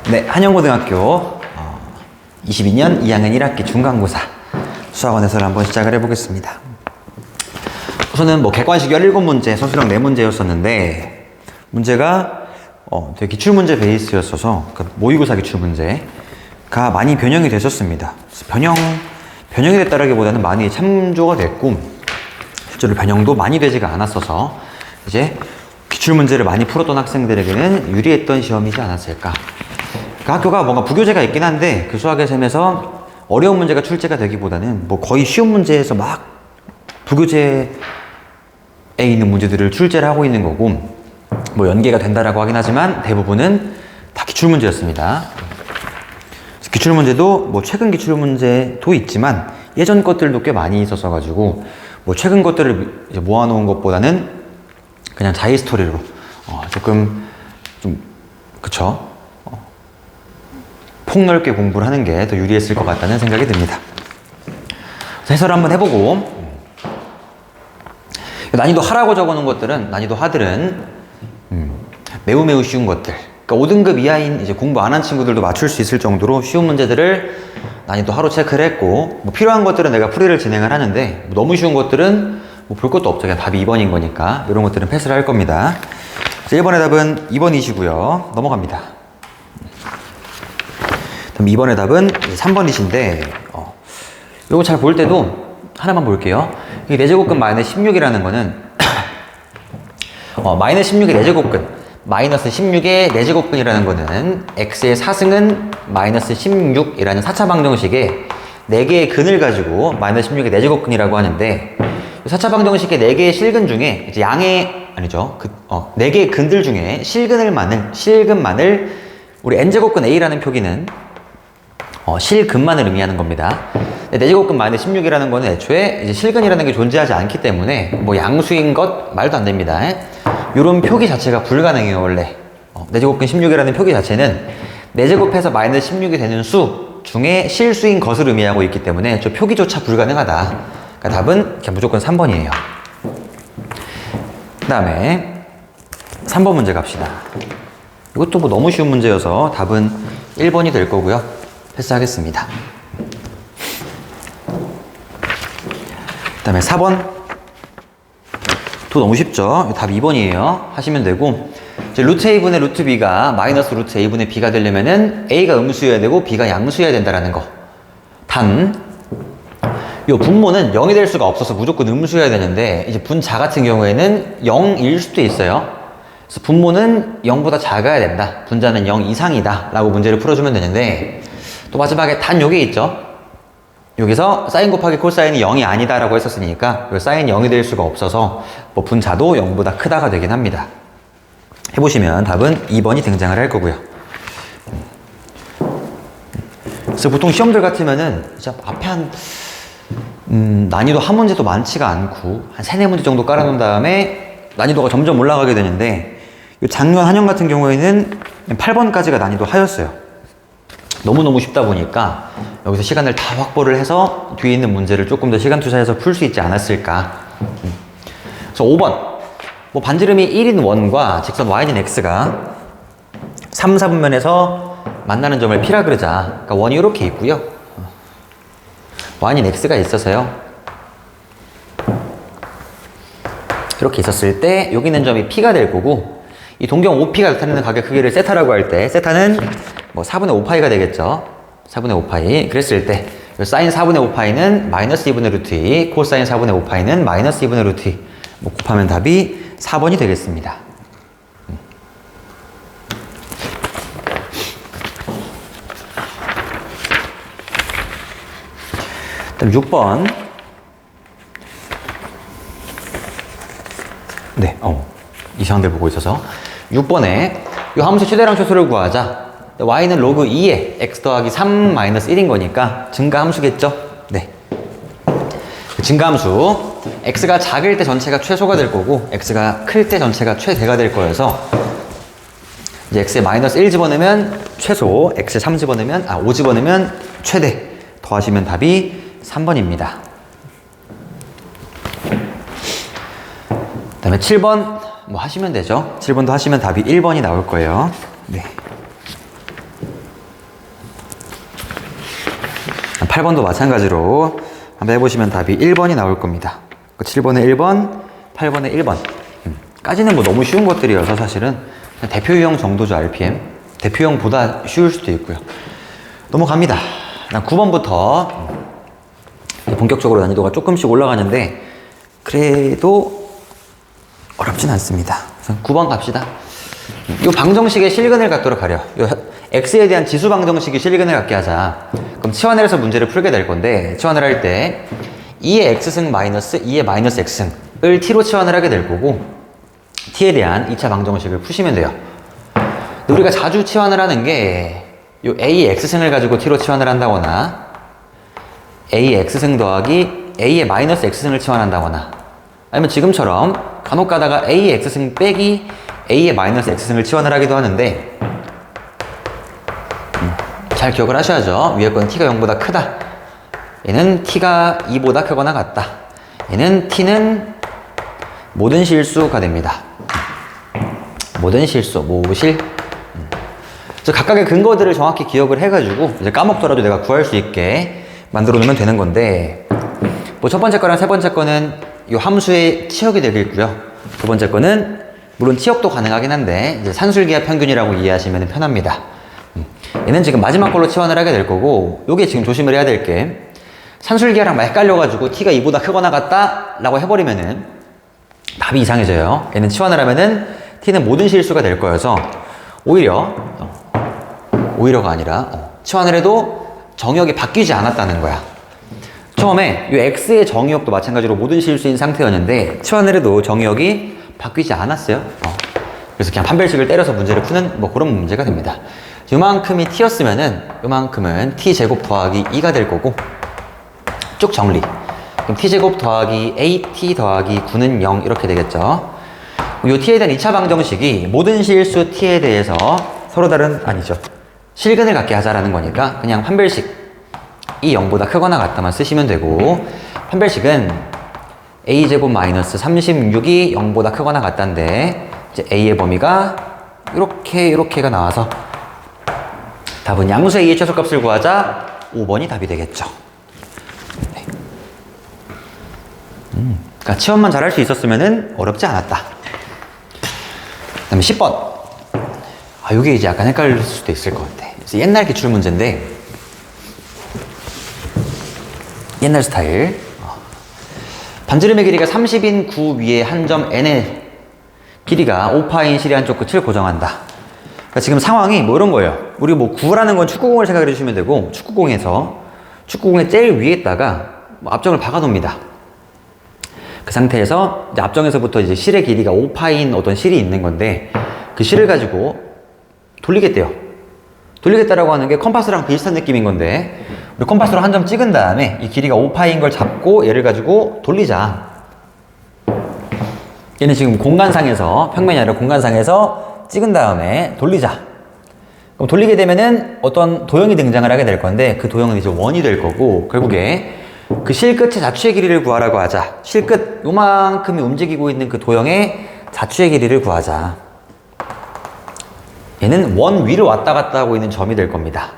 네, 한영고등학교 22년 2학년 1학기 중간고사 수학원 해설을 한번 시작을 해보겠습니다. 우선은 객관식 17문제, 서술형 4문제였었는데 문제가 되게 기출문제 베이스였어서 모의고사 기출문제가 많이 변형이 됐었습니다. 변형이 됐다라기보다는 많이 참조가 됐고 실제로 변형도 많이 되지가 않았어서 이제 기출문제를 많이 풀었던 학생들에게는 유리했던 시험이지 않았을까. 그 학교가 뭔가 부교재가 있긴 한데 그 수학의 셈에서 어려운 문제가 출제가 되기보다는 거의 쉬운 문제에서 막 부교재에 있는 문제들을 출제를 하고 있는 거고 연계가 된다라고 하긴 하지만 대부분은 다 기출문제였습니다. 기출문제도 최근 기출문제도 있지만 예전 것들도 꽤 많이 있었어 가지고 최근 것들을 이제 모아놓은 것보다는 그냥 자의스토리로 조금 좀 그쵸? 폭넓게 공부를 하는 게 더 유리했을 것 같다는 생각이 듭니다. 해설을 한번 해보고 난이도 하라고 적어놓은 것들은 난이도 하들은 매우 쉬운 것들, 그러니까 5등급 이하인 이제 공부 안 한 친구들도 맞출 수 있을 정도로 쉬운 문제들을 난이도 하로 체크를 했고 필요한 것들은 내가 풀이를 진행을 하는데 너무 쉬운 것들은 볼 것도 없죠. 그냥 답이 2번인 거니까 이런 것들은 패스를 할 겁니다. 1번의 답은 2번이시고요. 넘어갑니다. 그럼 2번의 답은 3번이신데 이거 잘 볼 때도 하나만 볼게요. 이 4제곱근 마이너스 16이라는 거는 마이너스 16의 4제곱근 마이너스 16의 4제곱근이라는 거는 x의 4승은 마이너스 16이라는 4차 방정식에 4개의 근을 가지고 마이너스 16의 4제곱근이라고 하는데 4차 방정식의 4개의 실근 중에 이제 4개의 근들 중에 실근만을 우리 n제곱근 a라는 표기는 실근만을 의미하는 겁니다. 4제곱근 마이너스 16이라는 거는 애초에 이제 실근이라는 게 존재하지 않기 때문에 양수인 것 말도 안 됩니다. 이런 표기 자체가 불가능해요, 원래. 4제곱근 16이라는 표기 자체는 4제곱해서 마이너스 16이 되는 수 중에 실수인 것을 의미하고 있기 때문에 저 표기조차 불가능하다. 그러니까 답은 그냥 무조건 3번이에요. 그 다음에 3번 문제 갑시다. 이것도 너무 쉬운 문제여서 답은 1번이 될 거고요. 패스하겠습니다. 그 다음에 4번. 또 너무 쉽죠? 답 2번이에요. 하시면 되고, 이제 루트 a분의 루트 b가 마이너스 루트 a분의 b가 되려면은 a가 음수여야 되고 b가 양수여야 된다라는 거. 단, 이 분모는 0이 될 수가 없어서 무조건 음수여야 되는데, 이제 분자 같은 경우에는 0일 수도 있어요. 그래서 분모는 0보다 작아야 된다. 분자는 0 이상이다. 라고 문제를 풀어주면 되는데, 또 마지막에 단 요게 있죠. 여기서 사인 곱하기 코사인이 0이 아니다 라고 했었으니까 사인이 0이 될 수가 없어서 분자도 0보다 크다가 되긴 합니다. 해보시면 답은 2번이 등장을 할 거고요. 그래서 보통 시험들 같으면은 진짜 앞에 난이도 한 문제도 많지가 않고 한 3, 4문제 정도 깔아놓은 다음에 난이도가 점점 올라가게 되는데 작년 한영 같은 경우에는 8번까지가 난이도 하였어요. 너무너무 쉽다 보니까 여기서 시간을 다 확보를 해서 뒤에 있는 문제를 조금 더 시간 투자해서 풀 수 있지 않았을까. 그래서 5번. 반지름이 1인 원과 직선 y인 x가 3, 4분면에서 만나는 점을 P라 그러자. 그러니까 원이 이렇게 있고요. y인 x가 있어서요. 이렇게 있었을 때 여기 있는 점이 P가 될 거고 이 동경 OP가 나타내는 가격 크기를 세타라고 할 때 세타는 4분의 5파이가 되겠죠. 4분의 5파이. 그랬을 때 사인 4분의 5파이는 마이너스 2분의 루트 2, 코사인 4분의 5파이는 마이너스 2분의 루트 2. 곱하면 답이 4번이 되겠습니다. 그다음 6번. 네, 이 시간들 보고 있어서 6번에 이 함수 최대량 최소를 구하자. y는 로그 2에 x 더하기 3 마이너스 1인 거니까 증가함수겠죠? 네. 증가함수 x가 작을 때 전체가 최소가 될 거고 x가 클 때 전체가 최대가 될 거여서 이제 x에 마이너스 1 집어넣으면 최소, x에 3 집어넣으면 5 집어넣으면 최대. 더하시면 답이 3번입니다. 그 다음에 7번 하시면 되죠. 7번도 하시면 답이 1번이 나올 거예요. 네. 8번도 마찬가지로 한번 해보시면 답이 1번이 나올 겁니다. 7번에 1번, 8번에 1번. 까지는 뭐 너무 쉬운 것들이어서 사실은 대표 유형 정도죠, RPM. 대표 유형보다 쉬울 수도 있고요. 넘어갑니다. 9번부터 본격적으로 난이도가 조금씩 올라가는데 그래도 어렵진 않습니다. 9번 갑시다. 이 방정식의 실근을 갖도록 하려. 요 x에 대한 지수 방정식이 실근을 갖게 하자. 그럼 치환을 해서 문제를 풀게 될 건데, 치환을 할 때 2의 x승 마이너스 2의 마이너스 x승을 t로 치환을 하게 될 거고, t에 대한 2차 방정식을 푸시면 돼요. 근데 우리가 자주 치환을 하는 게 요 a의 x승을 가지고 t로 치환을 한다거나, a의 x승 더하기 a의 마이너스 x승을 치환한다거나, 아니면 지금처럼 간혹 가다가 a의 x승 빼기 a의 마이너스 x승을 치환을 하기도 하는데, 잘 기억을 하셔야죠. 위에 건 t가 0보다 크다. 얘는 t가 2보다 크거나 같다. 얘는 t는 모든 실수가 됩니다. 모든 실수, 모실. 각각의 근거들을 정확히 기억을 해가지고 이제 까먹더라도 내가 구할 수 있게 만들어 놓으면 되는 건데, 뭐 첫 번째 거랑 세 번째 거는 이 함수의 치역이 되겠고요. 두 번째 거는 물론 치역도 가능하긴 한데 이제 산술기하 평균이라고 이해하시면 편합니다. 얘는 지금 마지막 걸로 치환을 하게 될 거고, 요게 지금 조심을 해야 될 게, 산술기하랑 막 헷갈려가지고 t가 2보다 크거나 같다 라고 해버리면은 답이 이상해져요. 얘는 치환을 하면은 t는 모든 실수가 될 거여서 오히려가 아니라 치환을 해도 정역이 바뀌지 않았다는 거야. 처음에 이 x의 정의역도 마찬가지로 모든 실수인 상태였는데 치환을 해도 정의역이 바뀌지 않았어요. 그래서 그냥 판별식을 때려서 문제를 푸는 뭐 그런 문제가 됩니다. 요만큼이 t였으면은 요만큼은 t제곱 더하기 2가 될 거고, 쭉 정리. 그럼 t제곱 더하기 at 더하기 9는 0 이렇게 되겠죠. 요 t에 대한 2차 방정식이 모든 실수 t에 대해서 서로 다른, 아니죠, 실근을 갖게 하자라는 거니까 그냥 판별식 이 0보다 크거나 같다만 쓰시면 되고, 판별식은 a제곱 마이너스 36이 0보다 크거나 같다인데 이제 a의 범위가 이렇게가 나와서 답은 양수 a의 최소값을 구하자. 5번이 답이 되겠죠. 네. 그러니까 치환만 잘할 수 있었으면 어렵지 않았다. 그 다음에 10번. 요게 이제 약간 헷갈릴 수도 있을 것 같아. 그래서 옛날 기출 문제인데, 옛날 스타일. 반지름의 길이가 30인 구 위에 한 점 n의 길이가 5파인 실의 한쪽 끝을 고정한다. 그러니까 지금 상황이 뭐 이런 거예요. 우리 뭐 구라는 건 축구공을 생각해 주시면 되고, 축구공의 제일 위에다가 뭐 앞정을 박아 놓습니다. 그 상태에서 이제 앞정에서부터 이제 실의 길이가 5파인 어떤 실이 있는 건데, 그 실을 가지고 돌리겠대요. 돌리겠다라고 하는 게 컴파스랑 비슷한 느낌인 건데, 우리 컴파스로 한 점 찍은 다음에 이 길이가 5파인 걸 잡고 얘를 가지고 돌리자. 얘는 지금 공간상에서, 평면이 아니라 공간상에서 찍은 다음에 돌리자. 그럼 돌리게 되면은 어떤 도형이 등장을 하게 될 건데, 그 도형은 이제 원이 될 거고, 결국에 그 실끝의 자추의 길이를 구하라고 하자. 실끝 요만큼이 움직이고 있는 그 도형의 자추의 길이를 구하자. 얘는 원 위를 왔다 갔다 하고 있는 점이 될 겁니다.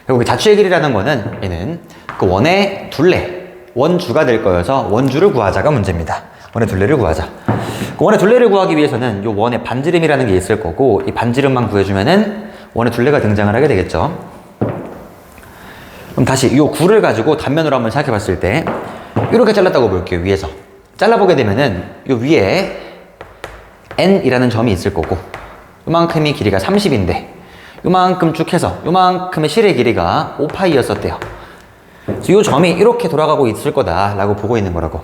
결국 자추의 길이라는 거는 얘는 그 원의 둘레, 원주가 될 거여서 원주를 구하자가 문제입니다. 원의 둘레를 구하자. 그 원의 둘레를 구하기 위해서는 이 원의 반지름이라는 게 있을 거고, 이 반지름만 구해주면은 원의 둘레가 등장을 하게 되겠죠. 그럼 다시 이 구를 가지고 단면으로 한번 생각해 봤을 때 이렇게 잘랐다고 볼게요. 위에서 잘라보게 되면은 이 위에 n이라는 점이 있을 거고, 요만큼이 길이가 30인데 요만큼 쭉 해서 요만큼의 실의 길이가 5파이였었대요. 그래서 이 점이 이렇게 돌아가고 있을 거다라고 보고 있는 거라고.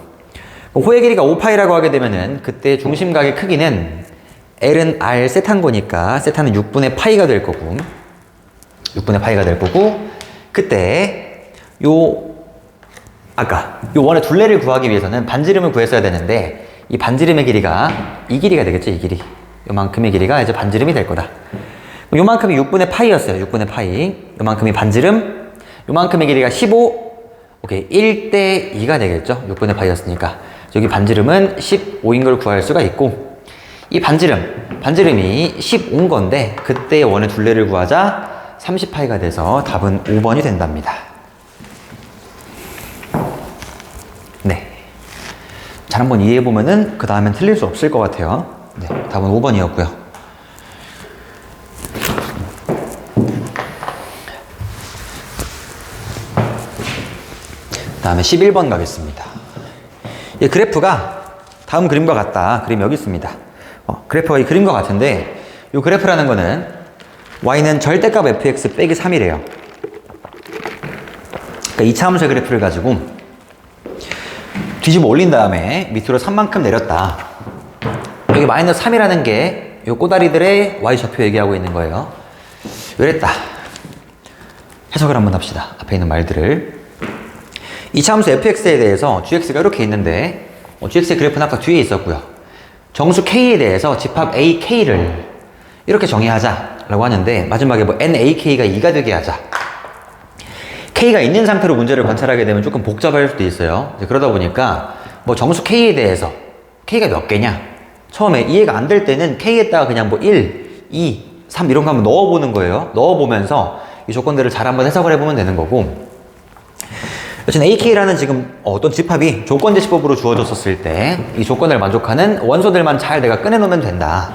호의 길이가 5파이라고 하게 되면은 그때 중심각의 크기는 L은 R 세타인 거니까 세타는 6분의 파이가 될 거고, 6분의 파이가 될 거고, 그때 아까 요 원의 둘레를 구하기 위해서는 반지름을 구했어야 되는데, 이 반지름의 길이가 이 길이가 되겠죠. 이 길이, 요만큼의 길이가 이제 반지름이 될 거다. 요만큼이 6분의 파이였어요. 6분의 파이. 요만큼이 반지름, 요만큼의 길이가 15, 오케이, 1대 2가 되겠죠. 6분의 파이였으니까. 여기 반지름은 15인 걸 구할 수가 있고, 이 반지름이 15인 건데 그때 원의 둘레를 구하자 30파이가 돼서 답은 5번이 된답니다. 잘 한번 이해해보면은 그 다음엔 틀릴 수 없을 것 같아요. 네, 답은 5번이었고요. 다음에 11번 가겠습니다. 이 그래프가 다음 그림과 같다. 그림 여기 있습니다. 그래프가 이 그림과 같은데 이 그래프라는 거는 y는 절대값 fx 빼기 3이래요. 그러니까 2차 함수의 그래프를 가지고 뒤집어 올린 다음에 밑으로 3만큼 내렸다. 여기 마이너스 3이라는 게 이 꼬다리들의 y좌표 얘기하고 있는 거예요. 왜랬다? 해석을 한번 합시다. 앞에 있는 말들을. 2차 함수 fx에 대해서 gx가 이렇게 있는데 gx의 그래프는 아까 뒤에 있었고요. 정수 k에 대해서 집합 ak를 이렇게 정의하자라고 하는데 마지막에 뭐 nak가 2가 되게 하자. k가 있는 상태로 문제를 관찰하게 되면 조금 복잡할 수도 있어요. 그러다 보니까 뭐 정수 k에 대해서 k가 몇 개냐? 처음에 이해가 안 될 때는 k에다가 그냥 뭐 1, 2, 3 이런 거 한번 넣어보는 거예요. 넣어보면서 이 조건들을 잘 한번 해석을 해보면 되는 거고 여튼 ak라는 지금 어떤 집합이 조건제시법으로 주어졌었을 때 이 조건을 만족하는 원소들만 잘 내가 꺼내놓으면 된다.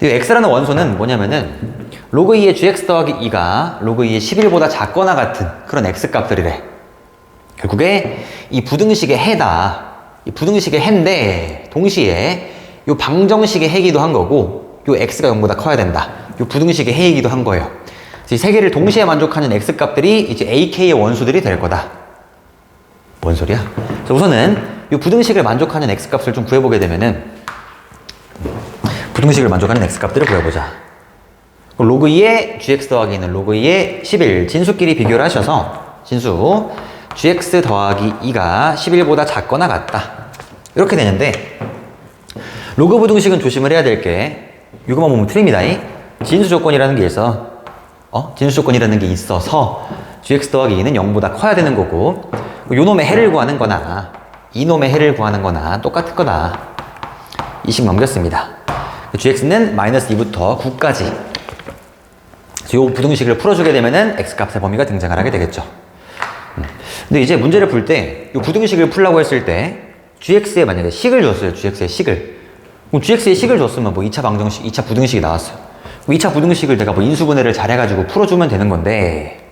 이 x라는 원소는 뭐냐면은 로그 2의 gx 더하기 2가 로그 2의 11보다 작거나 같은 그런 x값들이래. 결국에 이 부등식의 해다. 이 부등식의 해인데 동시에 이 방정식의 해이기도 한 거고 이 x가 0보다 커야 된다. 이 부등식의 해이기도 한 거예요. 이 세 개를 동시에 만족하는 x값들이 이제 ak의 원소들이 될 거다. 뭔 소리야? 자, 우선은 이 부등식을 만족하는 x값을 좀 구해보게 되면은 부등식을 만족하는 x값들을 구해보자. 로그 2의 gx 더하기 2는 로그 2의 11 진수끼리 비교를 하셔서 진수 gx 더하기 2가 11보다 작거나 같다. 이렇게 되는데 로그 부등식은 조심을 해야 될 게 이거만 보면 틀립니다. 진수 조건이라는 게 있어. 진수 조건이라는 게 있어서 gx 더하기 2는 0보다 커야 되는 거고 요 놈의 해를 구하는 거나 이 놈의 해를 구하는 거나 똑같을 거다. 20 넘겼습니다. gx는 마이너스 2부터 9까지 이 부등식을 풀어주게 되면은 x값의 범위가 등장을 하게 되겠죠. 근데 이제 문제를 풀 때 이 부등식을 풀라고 했을 때 gx에 만약에 식을 줬어요. gx의 식을. 그럼 gx의 식을 줬으면 뭐 2차 방정식, 2차 부등식이 나왔어요. 2차 부등식을 내가 뭐 인수분해를 잘 해가지고 풀어주면 되는 건데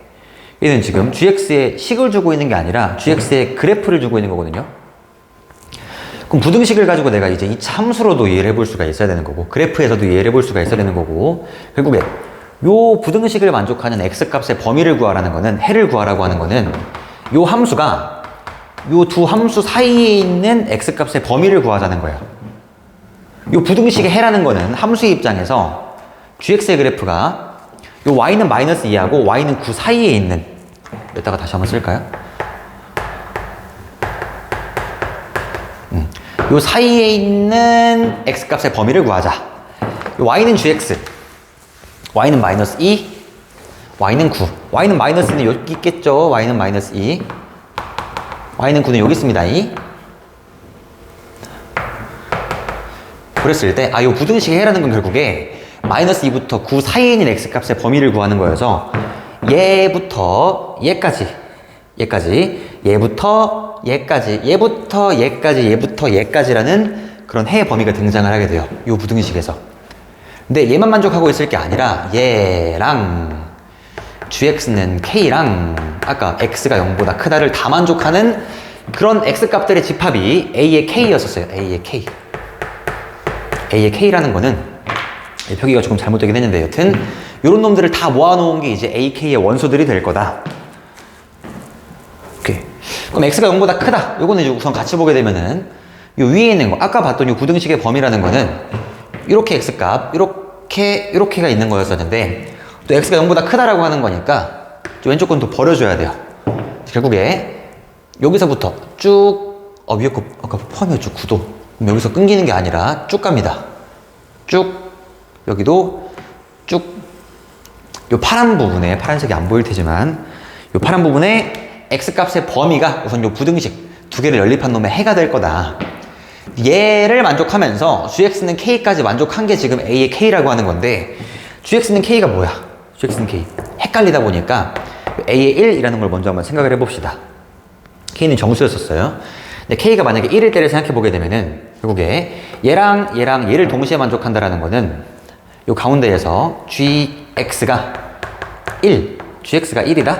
얘는 지금 gx의 식을 주고 있는 게 아니라 gx의 그래프를 주고 있는 거거든요. 그럼 부등식을 가지고 내가 이제 2차 함수로도 이해를 해볼 수가 있어야 되는 거고 그래프에서도 이해를 해볼 수가 있어야 되는 거고 결국에 요 부등식을 만족하는 x값의 범위를 구하라는 거는 해를 구하라고 하는 거는 요 함수가 요 두 함수 사이에 있는 x값의 범위를 구하자는 거예요. 요 부등식의 해라는 거는 함수의 입장에서 gx의 그래프가 요 y는 마이너스 2하고 y는 9 사이에 있는 여기다가 다시 한번 쓸까요? 요 사이에 있는 x값의 범위를 구하자. 요 y는 gx y는 마이너스 2 y는 9 y는 마이너스는 여기 있겠죠. y는 마이너스 2 y는 9는 여기 있습니다. 그랬을 때 요 부등식의 해라는 건 결국에 마이너스 2부터 9 사이에 있는 x값의 범위를 구하는 거여서 얘부터 얘까지 얘부터 얘까지 얘부터 얘까지 얘부터 얘까지라는 그런 해의 범위가 등장을 하게 돼요. 이 부등식에서. 근데 얘만 만족하고 있을 게 아니라 얘랑 gx는 k랑 아까 x가 0보다 크다를 다 만족하는 그런 x값들의 집합이 a의 k였었어요. a의 k. a의 k라는 거는 표기가 조금 잘못되긴 했는데 여튼 이런 놈들을 다 모아놓은 게 이제 ak의 원소들이 될 거다. 오케이. 그럼 x가 0보다 크다. 요거는 이제 우선 같이 보게 되면은 요 위에 있는 거 아까 봤던 요 부등식의 범위라는 거는 이렇게 x값 이렇게가 있는 거였었는데 또 x가 0보다 크다라고 하는 거니까 왼쪽 건 또 버려줘야 돼요. 결국에 여기서부터 쭉 위에 거 아까 포함이었죠. 9도. 그럼 여기서 끊기는 게 아니라 쭉 갑니다. 쭉 여기도 쭉 요 파란 부분에 파란색이 안 보일 테지만 요 파란 부분에 x값의 범위가 우선 요 부등식 두 개를 연립한 놈의 해가 될 거다. 얘를 만족하면서 gx는 k까지 만족한 게 지금 a의 k라고 하는 건데 gx는 k가 뭐야? gx는 k. 헷갈리다 보니까 a의 1이라는 걸 먼저 한번 생각을 해봅시다. k는 정수였었어요. 근데 k가 만약에 1일 때를 생각해 보게 되면은 결국에 얘랑 얘를 동시에 만족한다라는 거는 요 가운데에서 gx가 1이다.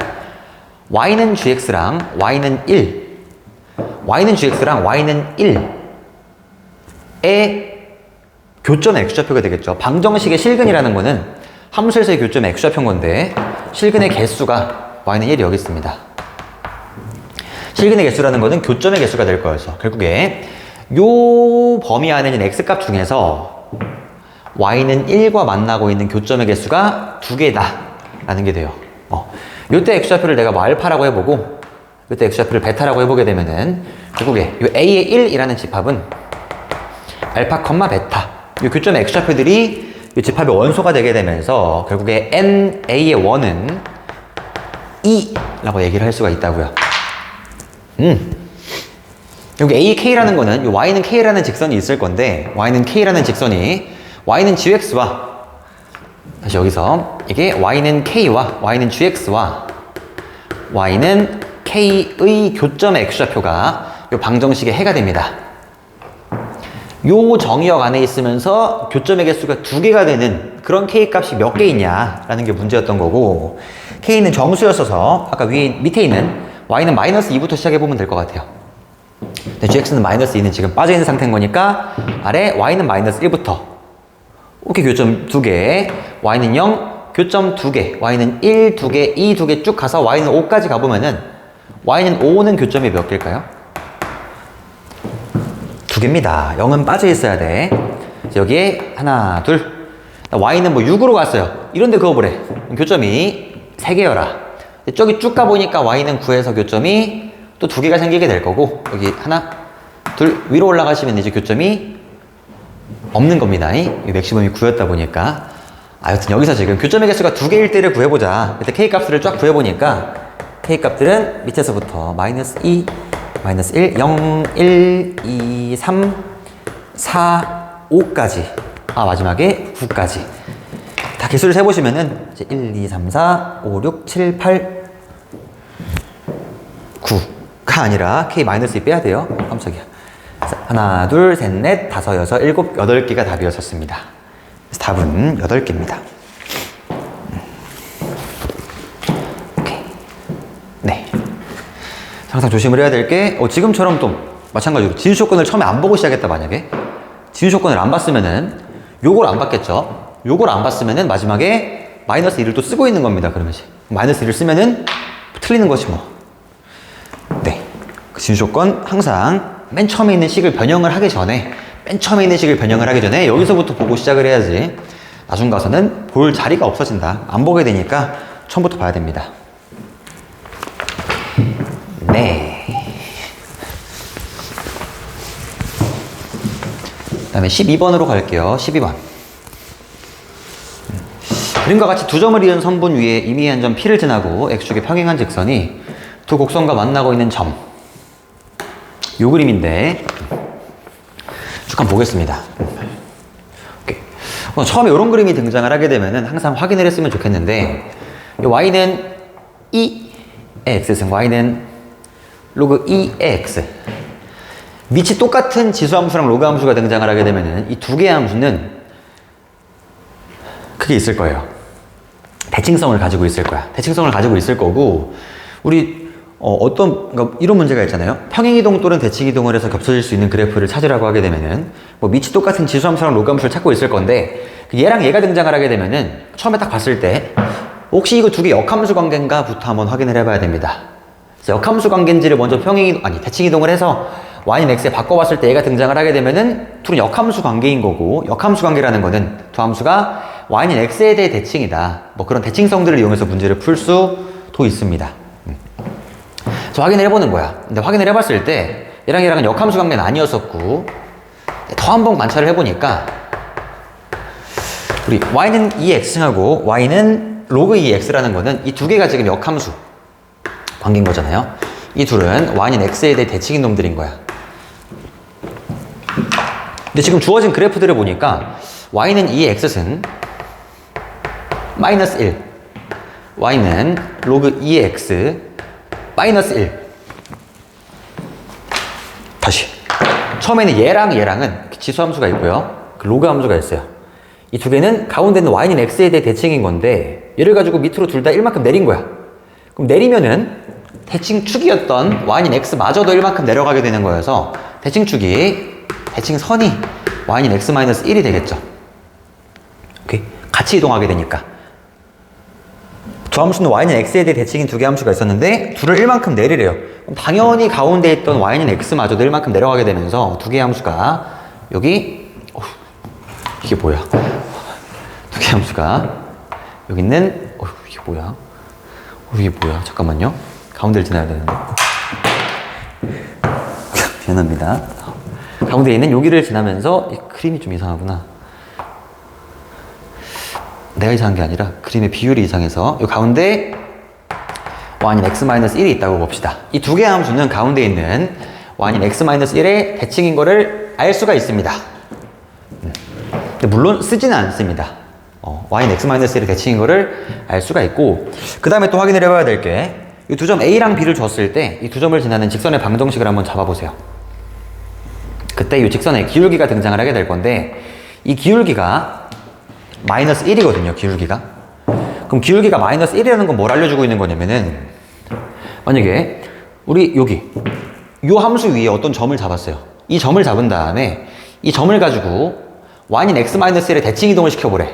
y는 gx랑 y는 1, y는 gx랑 y는 1의 교점의 x좌표가 되겠죠. 방정식의 실근이라는 거는 함수에서의 교점의 x좌표인 건데 실근의 개수가 y는 1이 여기 있습니다. 실근의 개수라는 거는 교점의 개수가 될 거여서 결국에 요 범위 안에 있는 x값 중에서 y는 1과 만나고 있는 교점의 개수가 2개다 라는 게 돼요. 요때 x좌표를 내가 뭐 알파라고 해보고 요때 x좌표를 베타라고 해보게 되면은 결국에 요 a의 1이라는 집합은 알파, 베타 요 교점의 x좌표들이 이 집합의 원소가 되게 되면서 결국에 NA의 원은 2라고 얘기를 할 수가 있다고요. 여기 AK라는 거는 이 Y는 K라는 직선이 있을 건데 Y는 K라는 직선이 Y는 GX와 다시 여기서 이게 Y는 K와 Y는 GX와 Y는 K의 교점의 x좌표가 이 방정식의 해가 됩니다. 요 정의역 안에 있으면서 교점의 개수가 2개가 되는 그런 K값이 몇 개 있냐라는 게 문제였던 거고 K는 정수였어서 아까 밑에 있는 Y는 -2부터 시작해보면 될 것 같아요. 근데 GX는 -2는 지금 빠져있는 상태인 거니까 아래 Y는 -1부터 오케이 교점 2개 Y는 0 교점 2개 Y는 1, 2개, 2, 2개 쭉 가서 Y는 5까지 가보면은 Y는 5는 교점이 몇 개일까요? 2개입니다. 0은 빠져 있어야 돼. 여기에 하나, 둘. Y는 뭐 6으로 갔어요. 이런데 그거 보래. 교점이 3개여라. 저기 쭉 가보니까 Y는 9에서 교점이 또 2개가 생기게 될 거고, 여기 하나, 둘, 위로 올라가시면 이제 교점이 없는 겁니다. 이 맥시멈이 9였다 보니까. 여튼 여기서 지금 교점의 개수가 2개일 때를 구해보자. 그때 K 값들을 쫙 구해보니까 K 값들은 밑에서부터 -2, -1, 0, 1, 2, 3, 4, 5까지. 마지막에 9까지. 다 개수를 세보시면은 이제 1, 2, 3, 4, 5, 6, 7, 8, 9가 아니라 K-2 빼야 돼요. 깜짝이야. 하나, 둘, 셋, 넷, 다섯, 여섯, 일곱, 8개가 답이었었습니다. 그래서 답은 8개입니다. 오케이. 네. 항상 조심을 해야 될 게, 지금처럼 또 마찬가지로 진수조건을 처음에 안 보고 시작했다, 만약에. 진수조건을 안 봤으면은, 요걸 안 봤겠죠? 요걸 안 봤으면은 마지막에 -1을 또 쓰고 있는 겁니다, 그러면 이제. -1을 쓰면은 틀리는 것이 뭐. 네. 그 진수조건 항상 맨 처음에 있는 식을 변형을 하기 전에, 여기서부터 보고 시작을 해야지. 나중 가서는 볼 자리가 없어진다. 안 보게 되니까 처음부터 봐야 됩니다. 네. 그 다음에 12번으로 갈게요. 12번. 그림과 같이 두 점을 이은 선분 위에 임의한 점 P를 지나고 X축에 평행한 직선이 두 곡선과 만나고 있는 점. 요 그림인데 쭉 한번 보겠습니다. 오케이. 처음에 이런 그림이 등장을 하게 되면은 항상 확인을 했으면 좋겠는데 이 Y는 2의 X승, Y는 로그 2의 X. 위치 똑같은 지수함수랑 로그 함수가 등장을 하게 되면은 이 두 개의 함수는 그게 있을 거예요. 대칭성을 가지고 있을 거야. 대칭성을 가지고 있을 거고, 우리 그러니까 이런 문제가 있잖아요. 평행이동 또는 대칭이동을 해서 겹쳐질 수 있는 그래프를 찾으라고 하게 되면은 뭐 위치 똑같은 지수함수랑 로그 함수를 찾고 있을 건데 얘랑 얘가 등장을 하게 되면은 처음에 딱 봤을 때 혹시 이거 두 개 역함수 관계인가 부터 한번 확인을 해봐야 됩니다. 역함수 관계인지를 먼저 대칭이동을 해서 Y는 X에 바꿔봤을 때 얘가 등장을 하게 되면은 둘은 역함수 관계인 거고, 역함수 관계라는 거는 두 함수가 Y는 X에 대해 대칭이다. 뭐 그런 대칭성들을 이용해서 문제를 풀 수도 있습니다. 그래서 확인을 해보는 거야. 근데 확인을 해봤을 때 얘랑은 역함수 관계는 아니었었고, 더 한번 관찰을 해보니까 우리 Y는 2X승하고 Y는 로그 2X라는 거는 이 두 개가 지금 역함수 관계인 거잖아요. 이 둘은 Y는 X에 대해 대칭인 놈들인 거야. 근데 지금 주어진 그래프들을 보니까 Y는 2의 X승 -1, Y는 로그 2의 X -1. 다시. 처음에는 얘랑 얘랑은 지수함수가 있고요. 그 로그 함수가 있어요. 이 두 개는 가운데 있는 y는 x에 대해 대칭인 건데 얘를 가지고 밑으로 둘 다 1만큼 내린 거야. 그럼 내리면은 대칭축이었던 y는 x마저도 1만큼 내려가게 되는 거여서 대칭축이, 대칭선이 y는 x-1이 되겠죠. 오케이? 같이 이동하게 되니까. 두 함수는 y는 x에 대해 대칭인 두 개 함수가 있었는데 둘을 1만큼 내리래요. 그럼 당연히 가운데 있던 y는 x마저도 1만큼 내려가게 되면서 두 개의 함수가 여기 이게 뭐야? 두 개의 함수가 여기 있는 이게 뭐야? 이게 뭐야? 잠깐만요. 가운데를 지나야 되는데. 미안합니다. 가운데에 있는 여기를 지나면서 이 그림이 좀 이상하구나. 내가 이상한 게 아니라 그림의 비율이 이상해서 이 가운데 y는 x-1이 있다고 봅시다. 이 두 개의 함수는 가운데 있는 y는 x-1의 대칭인 거를 알 수가 있습니다. 근데 물론 쓰지는 않습니다. y는 x-1의 대칭인 거를 알 수가 있고, 그 다음에 또 확인을 해봐야 될 게 이 두 점 a랑 b를 줬을 때 이 두 점을 지나는 직선의 방정식을 한번 잡아보세요. 그때 이 직선에 기울기가 등장을 하게 될 건데 이 기울기가 마이너스 1이거든요. 기울기가. 그럼 기울기가 마이너스 1이라는 건 뭘 알려주고 있는 거냐면은, 만약에 우리 여기 이 함수 위에 어떤 점을 잡았어요. 이 점을 잡은 다음에 이 점을 가지고 y는 x-1의 대칭 이동을 시켜보래.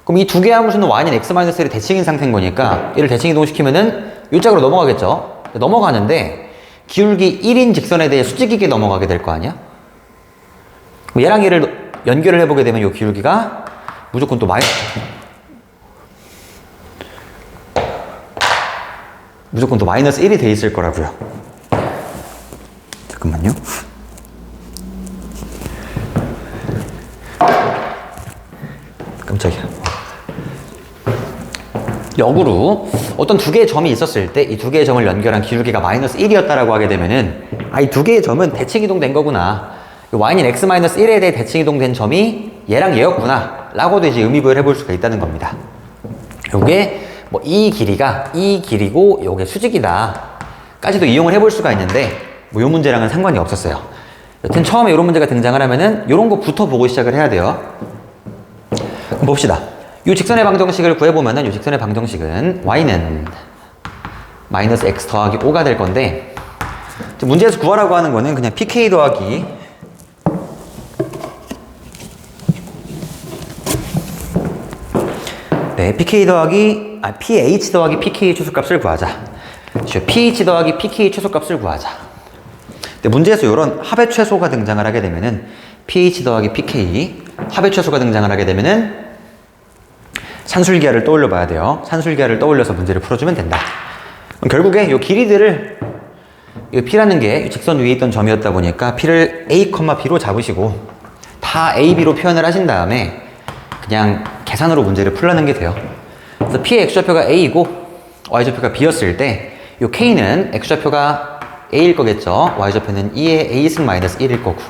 그럼 이 두 개의 함수는 y는 x-1의 대칭인 상태인 거니까 얘를 대칭 이동시키면은 이 짝으로 넘어가겠죠. 넘어가는데 기울기 1인 직선에 대해 수직이게 넘어가게 될 거 아니야? 얘랑 얘를 연결을 해보게 되면 이 기울기가 무조건 또 마이너스 1이 돼 있을 거라고요. 잠깐만요. 깜짝이야. 역으로 어떤 두 개의 점이 있었을 때 이 두 개의 점을 연결한 기울기가 마이너스 1이었다라고 하게 되면은 이 두 개의 점은 대칭 이동된 거구나. y는 x-1에 대해 대칭 이동된 점이 얘랑 얘였구나 라고도 이제 의미부여를 해볼 수가 있다는 겁니다. 요게 뭐 이 길이가 이 길이고 요게 수직이다 까지도 이용을 해볼 수가 있는데 뭐 요 문제랑은 상관이 없었어요. 여튼 처음에 이런 문제가 등장을 하면은 요런 거부터 보고 시작을 해야 돼요. 그럼 봅시다. 이 직선의 방정식을 구해보면은 이 직선의 방정식은 y는 마이너스 x 더하기 5가 될 건데, 문제에서 구하라고 하는 거는 그냥 pk 더하기 pk 더하기 ph 더하기 pk 최소값을 구하자. ph 더하기 pk 최소값을 구하자. 근데 문제에서 이런 합의 최소가 등장을 하게 되면은 ph 더하기 pk 합의 최소가 등장을 하게 되면은 산술기하를 떠올려 봐야 돼요. 산술기하를 떠올려서 문제를 풀어주면 된다. 그럼 결국에 이 길이들을, 이 p라는 게 직선 위에 있던 점이었다 보니까 p를 a, b로 잡으시고 다 a, b로 표현을 하신 다음에 그냥 계산으로 문제를 풀라는 게 돼요. 그래서 p의 x좌표가 a이고 y좌표가 b였을 때 이 k는 x좌표가 a일 거겠죠. y좌표는 2의 a승 마이너스 1일 거고,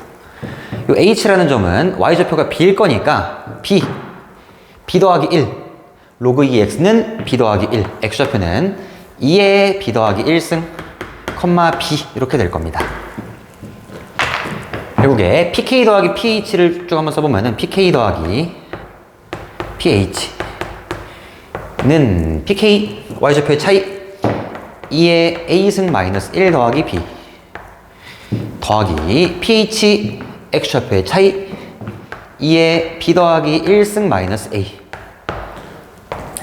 이 h라는 점은 y좌표가 b일 거니까 b 더하기 1 로그 2x는 b 더하기 1, x좌표는 2의 b 더하기 1승 컴마 b 이렇게 될 겁니다. 결국에 pk 더하기 ph를 쭉 한번 써보면은 pk 더하기 ph는 pk y좌표의 차이 2의 a승 마이너스 1 더하기 b 더하기 ph x좌표의 차이 2의 b 더하기 1승 마이너스 a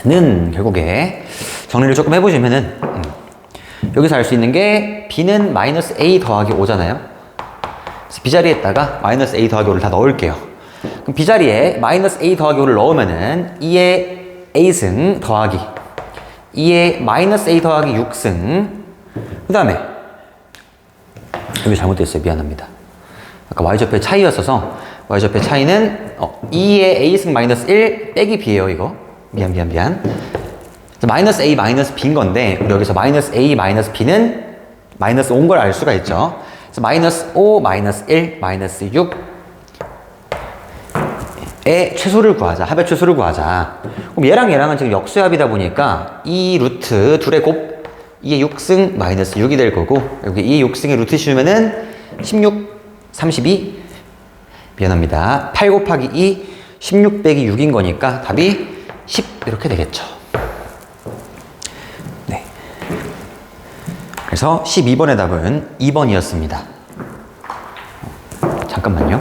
는 결국에 정리를 조금 해보시면은 여기서 알 수 있는 게 b는 마이너스 a 더하기 5잖아요. 그래서 b자리에다가 마이너스 a 더하기 5를 다 넣을게요. 그럼 b자리에 마이너스 a 더하기 5를 넣으면은 2의 a승 더하기 2의 마이너스 a 더하기 6승, 그 다음에 여기 잘못됐어요. 미안합니다. 아까 y좌표의 차이였어서 y좌표의 차이는 2의 a승 마이너스 1 빼기 b예요. 이거 미안. 마이너스 a 마이너스 b인 건데 우리 여기서 마이너스 a 마이너스 b는 마이너스 5인 걸 알 수가 있죠. 그래서 마이너스 5 마이너스 1 마이너스 6의 최소를 구하자. 합의 최소를 구하자. 그럼 얘랑 얘랑은 지금 역수합이다 보니까 이 루트 둘의 곱 2의 6승 마이너스 6이 될 거고, 여기 2의 6승의 루트 씌우면은 16, 32, 미안합니다. 8 곱하기 2, 16 빼기 6인 거니까 답이 10 이렇게 되겠죠. 네. 그래서 12번의 답은 2번이었습니다. 잠깐만요.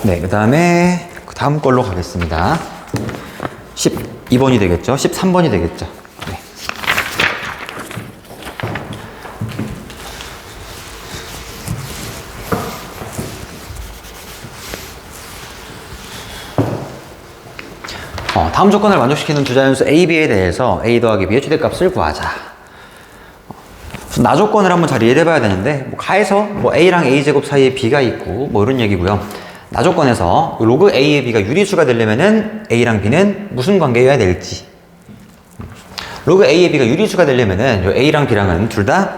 네, 그 다음에 다음 걸로 가겠습니다. 12번이 되겠죠? 13번이 되겠죠? 네. 다음 조건을 만족시키는 두 자연수 A, B에 대해서 A 더하기 B의 최대값을 구하자. 나 조건을 한번 잘 이해해 봐야 되는데, 가에서 A랑 A제곱 사이에 B가 있고, 이런 얘기고요. 나 조건에서 로그 A의 B가 유리수가 되려면은 A랑 B는 무슨 관계여야 될지. 로그 A의 B가 유리수가 되려면은 요 A랑 B랑은 둘 다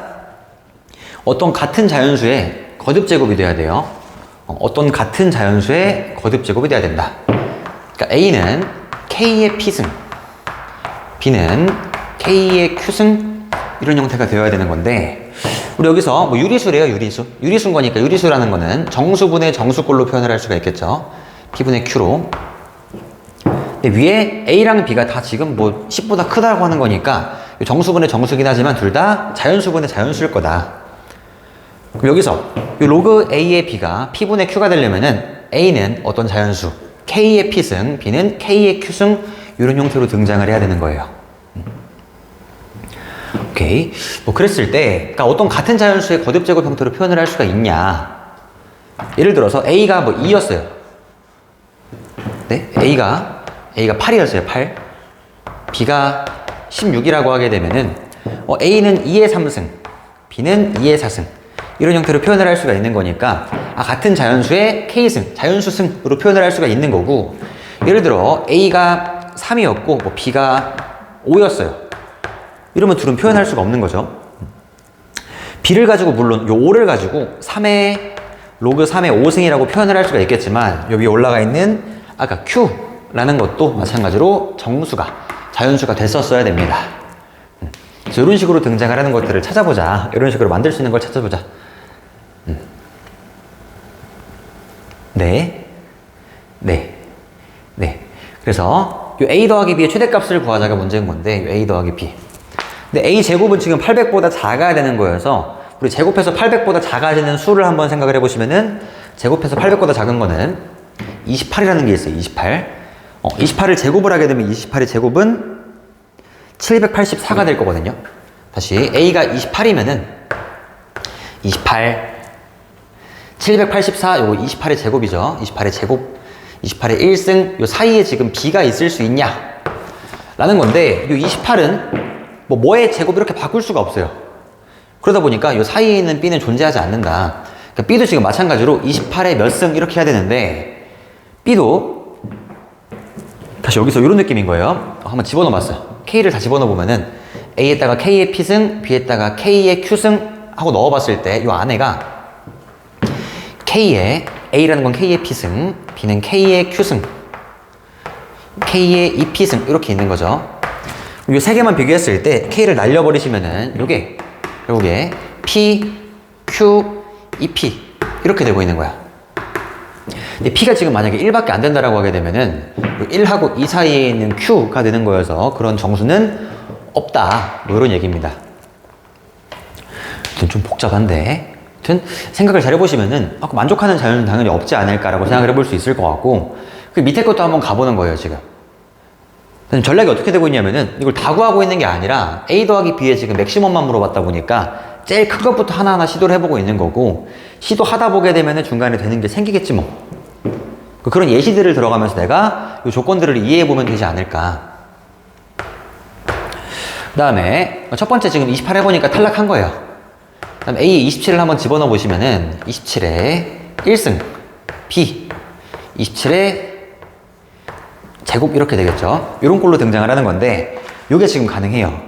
어떤 같은 자연수의 거듭제곱이 돼야 돼요. 어떤 같은 자연수의 거듭제곱이 돼야 된다. 그러니까 A는 K의 P승, B는 K의 Q승, 이런 형태가 되어야 되는 건데, 우리 여기서 유리수래요, 유리수. 유리수인 거니까 유리수라는 거는 정수분의 정수꼴로 표현을 할 수가 있겠죠. P분의 Q로. 근데 위에 A랑 B가 다 지금 10보다 크다고 하는 거니까 정수분의 정수긴 하지만 둘 다 자연수분의 자연수일 거다. 그럼 여기서 로그 A의 B가 P분의 Q가 되려면은 A는 어떤 자연수, K의 P승, B는 K의 Q승, 이런 형태로 등장을 해야 되는 거예요. 오케이. 그랬을 때, 그러니까 어떤 같은 자연수의 거듭제곱 형태로 표현을 할 수가 있냐. 예를 들어서 A가 2였어요. 네? A가 8이었어요, 8. B가 16이라고 하게 되면은, A는 2의 3승, B는 2의 4승. 이런 형태로 표현을 할 수가 있는 거니까, 같은 자연수의 K승, 자연수승으로 표현을 할 수가 있는 거고, 예를 들어, A가 3이었고, B가 5였어요. 이러면 둘은 표현할 수가 없는 거죠. B를 가지고 물론 요 5를 가지고 3의 로그 3의 5승이라고 표현을 할 수가 있겠지만 여기 올라가 있는 아까 Q라는 것도 마찬가지로 정수가, 자연수가 됐었어야 됩니다. 그래서 이런 식으로 등장을 하는 것들을 찾아보자. 이런 식으로 만들 수 있는 걸 찾아보자. 네. 그래서 요 A 더하기 B의 최대값을 구하자가 문제인 건데, 요 A 더하기 B. 근데 A 제곱은 지금 800보다 작아야 되는 거여서 우리 제곱해서 800보다 작아지는 수를 한번 생각을 해보시면은 제곱해서 800보다 작은 거는 28이라는 게 있어요. 28. 28을 제곱을 하게 되면 28의 제곱은 784가 될 거거든요. 다시 A가 28이면은 28 784, 요거 28의 제곱이죠. 28의 제곱, 28의 1승, 요 사이에 지금 B가 있을 수 있냐? 라는 건데, 요 28은 뭐의 제곱 이렇게 바꿀 수가 없어요. 그러다 보니까 이 사이에 있는 B는 존재하지 않는다. 그러니까 B도 지금 마찬가지로 28에 몇 승 이렇게 해야 되는데, B도 다시 여기서 이런 느낌인 거예요. 한번 집어넣어 봤어요. K를 다 집어넣어 보면은 A에다가 K의 P승, B에다가 K의 Q승 하고 넣어 봤을 때 이 안에가 K의, A라는 건 K의 P승, B는 K의 Q승, K의 2P승 이렇게 있는 거죠. 이 세 개만 비교했을 때 K를 날려버리시면은 요게 P, Q, 2P 이렇게 되고 있는 거야. 근데 P가 지금 만약에 1밖에 안 된다라고 하게 되면은 1하고 2 사이에 있는 Q가 되는 거여서 그런 정수는 없다. 이런 얘기입니다. 좀 복잡한데, 생각을 잘 해보시면은 만족하는 자연은 당연히 없지 않을까라고 생각을 해볼 수 있을 것 같고, 그 밑에 것도 한번 가보는 거예요, 지금. 전략이 어떻게 되고 있냐면은 이걸 다 구하고 있는 게 아니라 A 더하기 B의 지금 맥시멈만 물어봤다 보니까 제일 큰 것부터 하나하나 시도를 해보고 있는 거고, 시도하다 보게 되면은 중간에 되는 게 생기겠지 뭐. 그런 예시들을 들어가면서 내가 이 조건들을 이해해보면 되지 않을까. 그 다음에 첫 번째 지금 28 해보니까 탈락한 거예요. 그 다음에 A 27을 한번 집어넣어 보시면은 27에 1승 B 27에 제곱 이렇게 되겠죠. 이런 꼴로 등장을 하는 건데, 이게 지금 가능해요.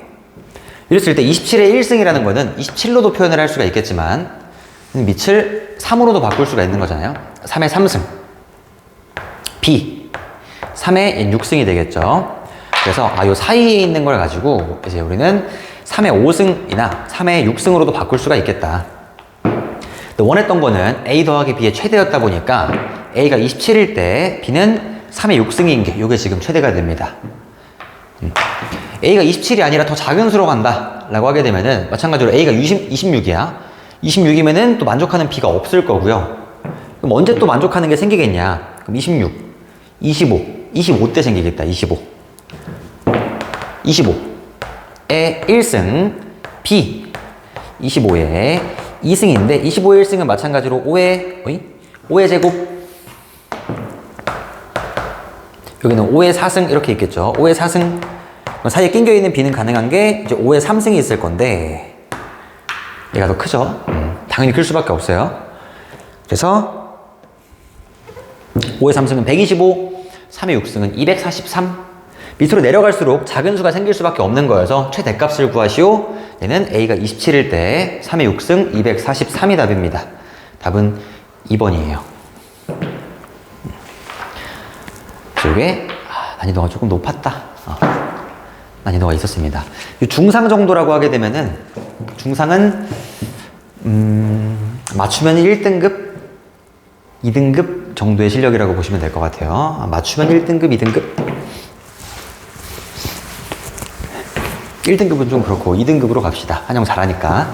이랬을 때 27의 1승이라는 거는 27로도 표현을 할 수가 있겠지만 밑을 3으로도 바꿀 수가 있는 거잖아요. 3의 3승 B 3의 6승이 되겠죠. 그래서 요 사이에 있는 걸 가지고 이제 우리는 3의 5승이나 3의 6승으로도 바꿀 수가 있겠다. 근데 원했던 거는 A 더하기 B의 최대였다 보니까 A가 27일 때 B는 3의 6승인 게 이게 지금 최대가 됩니다. A가 27이 아니라 더 작은 수로 간다 라고 하게 되면은 마찬가지로 A가 26이야. 26이면은 또 만족하는 B가 없을 거고요. 그럼 언제 또 만족하는 게 생기겠냐? 그럼 26, 25, 25때 생기겠다. 25. 25에 1승, B 25에 2승인데 25의 1승은 마찬가지로 5의 제곱, 여기는 5의 4승 이렇게 있겠죠. 5의 4승 사이에 낑겨 있는 B는 가능한 게 이제 5의 3승이 있을 건데 얘가 더 크죠. 당연히 클 수밖에 없어요. 그래서 5의 3승은 125, 3의 6승은 243. 밑으로 내려갈수록 작은 수가 생길 수밖에 없는 거여서 최대값을 구하시오. 얘는 A가 27일 때 3의 6승 243이 답입니다. 답은 2번이에요. 이게 난이도가 조금 높았다. 난이도가 있었습니다. 중상 정도라고 하게 되면은 중상은 맞추면 1등급, 2등급 정도의 실력이라고 보시면 될 것 같아요. 맞추면 1등급, 2등급. 1등급은 좀 그렇고 2등급으로 갑시다. 한영 잘하니까.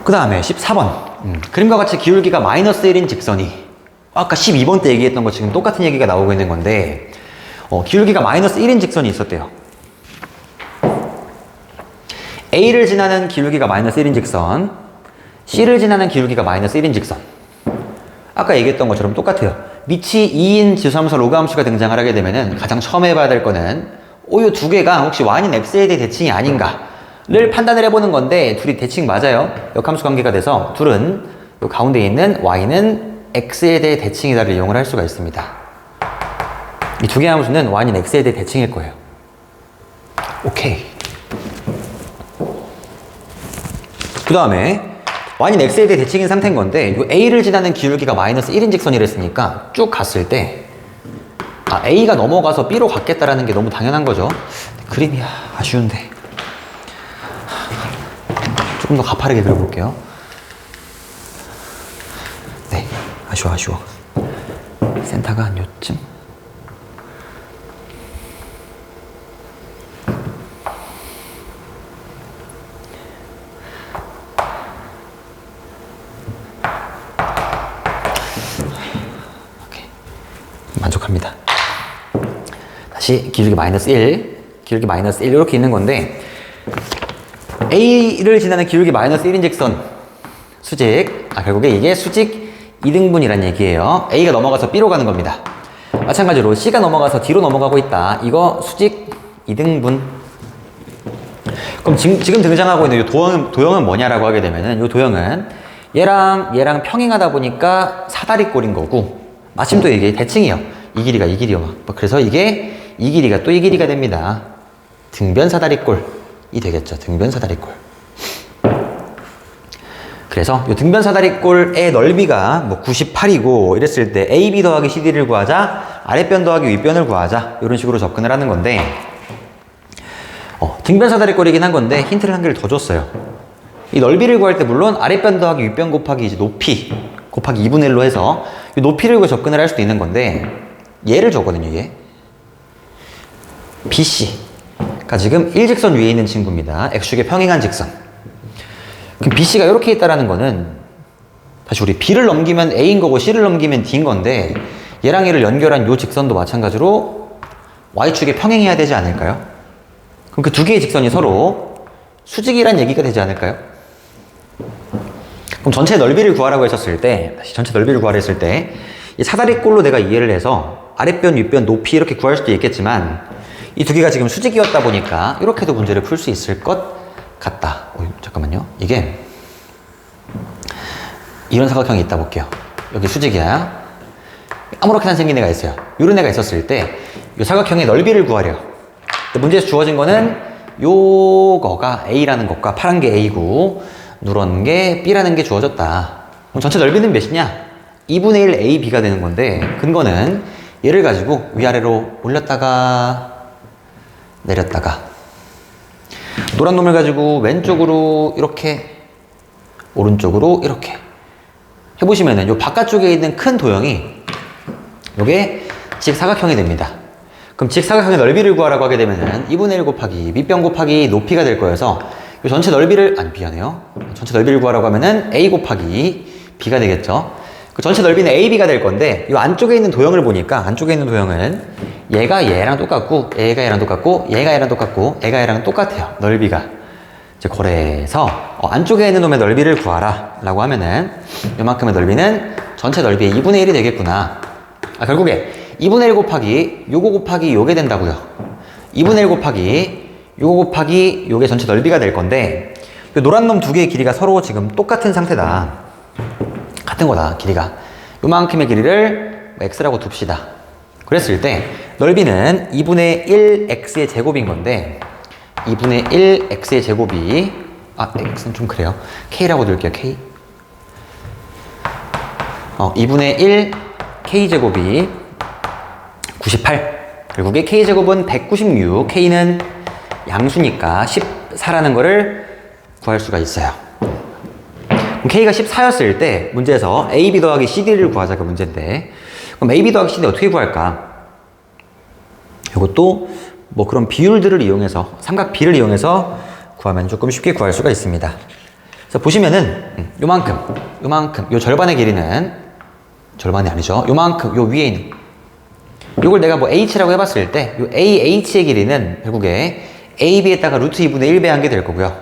그 다음에 14번. 그림과 같이 기울기가 마이너스 1인 직선이, 아까 12번 때 얘기했던 거 지금 똑같은 얘기가 나오고 있는 건데, 기울기가 마이너스 1인 직선이 있었대요. A를 지나는 기울기가 마이너스 1인 직선, C를 지나는 기울기가 마이너스 1인 직선. 아까 얘기했던 것처럼 똑같아요. 밑이 2인 지수함수 로그함수가 등장을 하게 되면은 가장 처음 해봐야 될 거는 요 두 개가 혹시 y는 x에 대해 대칭이 아닌가를 판단을 해보는 건데, 둘이 대칭 맞아요. 역함수 관계가 돼서 둘은 요 가운데 있는 y는 x에 대해 대칭이다를 이용을 할 수가 있습니다. 이 두 개의 함수는 y는 x에 대해 대칭일 거예요. 오케이. 그 다음에 y는 x에 대해 대칭인 상태인 건데, 이 a를 지나는 기울기가 마이너스 1인 직선이랬으니까 쭉 갔을 때 a가 넘어가서 b로 갔겠다라는 게 너무 당연한 거죠. 그림이 아쉬운데 조금 더 가파르게 그려볼게요. 네, 아쉬워. 센터가 한 요쯤. 만족합니다. 다시 기울기 마이너스 1, 기울기 마이너스 1 이렇게 있는 건데, A를 지나는 기울기 마이너스 1인 직선 수직, 결국에 이게 수직 2등분이란 얘기예요. A가 넘어가서 B로 가는 겁니다. 마찬가지로 C가 넘어가서 D로 넘어가고 있다. 이거 수직 2등분. 그럼 지금 등장하고 있는 이 도형은 뭐냐라고 하게 되면은, 이 도형은 얘랑 평행하다 보니까 사다리꼴인 거고, 마침 또 이게 대칭이요. 이 길이가 이 길이요. 그래서 이게 이 길이가 또 이 길이가 됩니다. 등변사다리꼴이 되겠죠. 등변사다리꼴. 그래서 이 등변사다리꼴의 넓이가 98이고 이랬을 때 AB 더하기 CD를 구하자, 아랫변 더하기 윗변을 구하자, 이런 식으로 접근을 하는 건데, 등변사다리꼴이긴 한 건데 힌트를 한 개를 더 줬어요. 이 넓이를 구할 때 물론 아랫변 더하기 윗변 곱하기 이제 높이 곱하기 2분의 1로 해서 이 높이를 접근을 할 수도 있는 건데, 얘를 줬거든요. 얘 BC가 지금 일직선 위에 있는 친구입니다. X축에 평행한 직선. 그럼 BC가 이렇게 있다라는 거는 다시 우리 B를 넘기면 A인 거고 C를 넘기면 D인 건데, 얘랑 얘를 연결한 이 직선도 마찬가지로 Y축에 평행해야 되지 않을까요? 그럼 그 두 개의 직선이 서로 수직이란 얘기가 되지 않을까요? 그럼 전체 넓이를 구하라고 했었을 때, 다시 전체 넓이를 구하라 했을 때, 이 사다리꼴로 내가 이해를 해서 아랫변, 윗변, 높이 이렇게 구할 수도 있겠지만, 이 두 개가 지금 수직이었다 보니까 이렇게도 문제를 풀 수 있을 것 같다. 잠깐만요. 이게 이런 사각형이 있다 볼게요. 여기 수직이야. 아무렇게나 생긴 애가 있어요. 이런 애가 있었을 때 이 사각형의 넓이를 구하래요. 문제에서 주어진 거는 요거가 A라는 것과 파란 게 A고 누런 게 B라는 게 주어졌다. 그럼 전체 넓이는 몇이냐? 2분의 1 AB가 되는 건데, 근거는 얘를 가지고 위아래로 올렸다가 내렸다가, 노란 놈을 가지고 왼쪽으로 이렇게, 오른쪽으로 이렇게 해보시면은 요 바깥쪽에 있는 큰 도형이 요게 직사각형이 됩니다. 그럼 직사각형의 넓이를 구하라고 하게 되면은 2분의 1 곱하기 밑변 곱하기 높이가 될 거여서 요 전체 넓이를, 미안해요. 전체 넓이를 구하라고 하면은 A 곱하기 B가 되겠죠. 그 전체 넓이는 AB가 될 건데, 요 안쪽에 있는 도형을 보니까, 안쪽에 있는 도형은 얘가 얘랑 똑같고, 얘가 얘랑 똑같고, 얘가 얘랑 똑같고, 얘가 얘랑 똑같아요. 넓이가. 이제 그래서 안쪽에 있는 놈의 넓이를 구하라 라고 하면은 요만큼의 넓이는 전체 넓이의 2분의 1이 되겠구나. 결국에 2분의 1 곱하기 요거 곱하기 요게 된다고요. 2분의 1 곱하기 요거 곱하기 요게 전체 넓이가 될 건데, 요 노란 놈 두 개의 길이가 서로 지금 똑같은 상태다. 같은 거다, 길이가. 요만큼의 길이를 x라고 둡시다. 그랬을 때 넓이는 2분의 1 x의 제곱인 건데, 2분의 1 x의 제곱이, x는 좀 그래요. k라고 둘게요, k. 2분의 1 k제곱이 98. 결국에 k제곱은 196, k는 양수니까 14라는 거를 구할 수가 있어요. 그럼 k가 14였을 때 문제에서 AB 더하기 CD를 구하자가 문제인데, 그럼 AB 더하기 CD 어떻게 구할까? 이것도 뭐 그런 비율들을 이용해서, 삼각 비를 이용해서 구하면 조금 쉽게 구할 수가 있습니다. 그래서 보시면은 요만큼, 요 절반의 길이는, 절반이 아니죠. 요만큼, 요 위에 있는, 요걸 내가 뭐 h라고 해봤을 때, 요 AH의 길이는 결국에 AB에다가 루트 2분의 1 배한 게 될 거고요.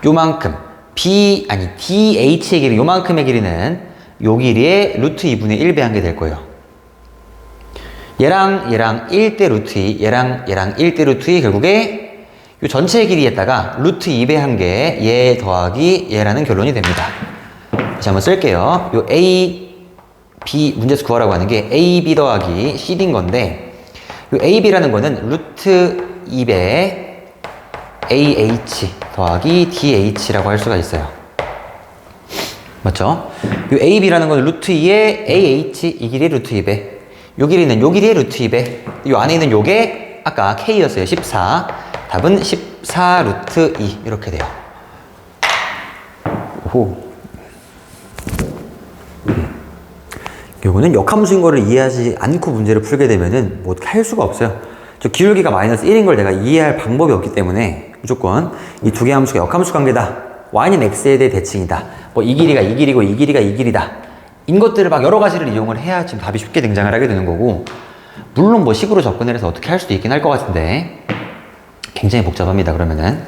요만큼, DH의 길이, 요만큼의 길이는 요 길이에 루트 2분의 1 배한 게 될 거예요. 얘랑 1대 루트 2, 얘랑 1대 루트 2, 결국에 요 전체 길이에다가 루트 2 배한 게 얘 더하기 얘라는 결론이 됩니다. 다시 한번 쓸게요. 요 A, B, 문제에서 구하라고 하는 게 AB 더하기 CD인 건데, 요 AB라는 거는 루트 2배 AH 더하기 DH라고 할 수가 있어요. 맞죠? 요 AB라는 거는 루트 2의 AH, 이 길이 루트 2배. 요 길이는 요 길이의 루트 2배. 요 안에 있는 요게 아까 K였어요. 14. 답은 14 루트 2. 이렇게 돼요. 오호. 요거는 역함수인 거를 이해하지 않고 문제를 풀게 되면은 뭐 할 수가 없어요. 저 기울기가 마이너스 1인 걸 내가 이해할 방법이 없기 때문에 무조건 이 두 개의 함수가 역함수 관계다. y는 x에 대해 대칭이다. 뭐 이 길이가 이 길이고 이 길이가 이 길이다. 인 것들을 막 여러 가지를 이용을 해야 지금 답이 쉽게 등장을 하게 되는 거고, 물론 뭐 식으로 접근을 해서 어떻게 할 수도 있긴 할 것 같은데 굉장히 복잡합니다. 그러면은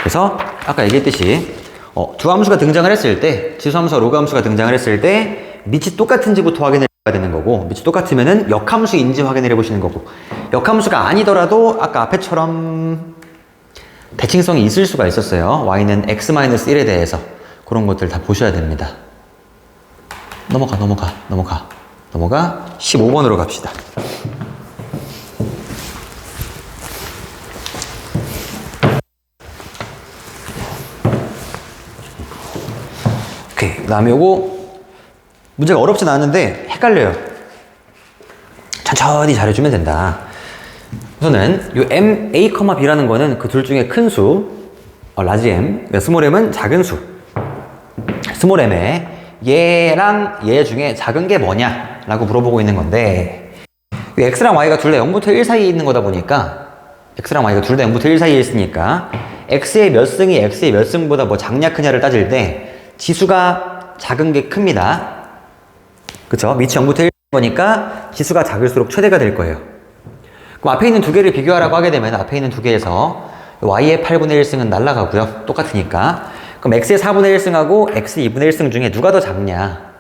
그래서 아까 얘기했듯이 두 함수가 등장을 했을 때, 지수함수와 로그함수가 등장을 했을 때 밑이 똑같은지부터 확인을 해야 되는 거고, 밑이 똑같으면은 역함수인지 확인을 해보시는 거고, 역함수가 아니더라도 아까 앞에처럼 대칭성이 있을 수가 있었어요. y는 x-1에 대해서. 그런 것들 다 보셔야 됩니다. 넘어가 15번으로 갑시다. 오케이. 그 다음에 요거 문제가 어렵진 않은데 헷갈려요. 천천히 잘해주면 된다. 우선은 요 m, a, b라는 거는 그 둘 중에 큰 수, 라지 m, 스몰 m은 작은 수. 스몰 m에 얘랑 얘 중에 작은 게 뭐냐 라고 물어보고 있는 건데, x랑 y가 둘 다 0부터 1 사이에 있는 거다 보니까, x랑 y가 둘 다 0부터 1 사이에 있으니까 x의 몇 승이 x의 몇 승보다 뭐 작냐 크냐를 따질 때 지수가 작은 게 큽니다. 그쵸? 밑이 0부터 1 거니까 지수가 작을수록 최대가 될 거예요. 그럼 앞에 있는 두 개를 비교하라고 하게 되면 앞에 있는 두 개에서 y의 8분의 1승은 날라가고요. 똑같으니까. 그럼 x의 4분의 1승하고 x의 2분의 1승 중에 누가 더 작냐?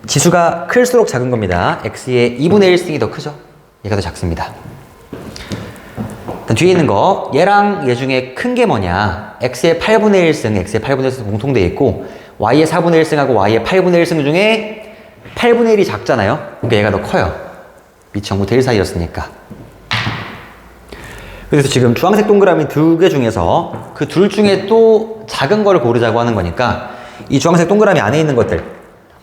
지수가 클수록 작은 겁니다. x의 2분의 1승이 더 크죠? 얘가 더 작습니다. 뒤에 있는 거, 얘랑 얘 중에 큰 게 뭐냐? x의 8분의 1승, x의 8분의 1승 공통되어 있고, y의 4분의 1승하고 y의 8분의 1승 중에 8분의 1이 작잖아요? 그러니까 얘가 더 커요. 밑이 0부터 1 사이였으니까. 그래서 지금 주황색 동그라미 두 개 중에서 그 둘 중에 또 작은 걸 고르자고 하는 거니까 이 주황색 동그라미 안에 있는 것들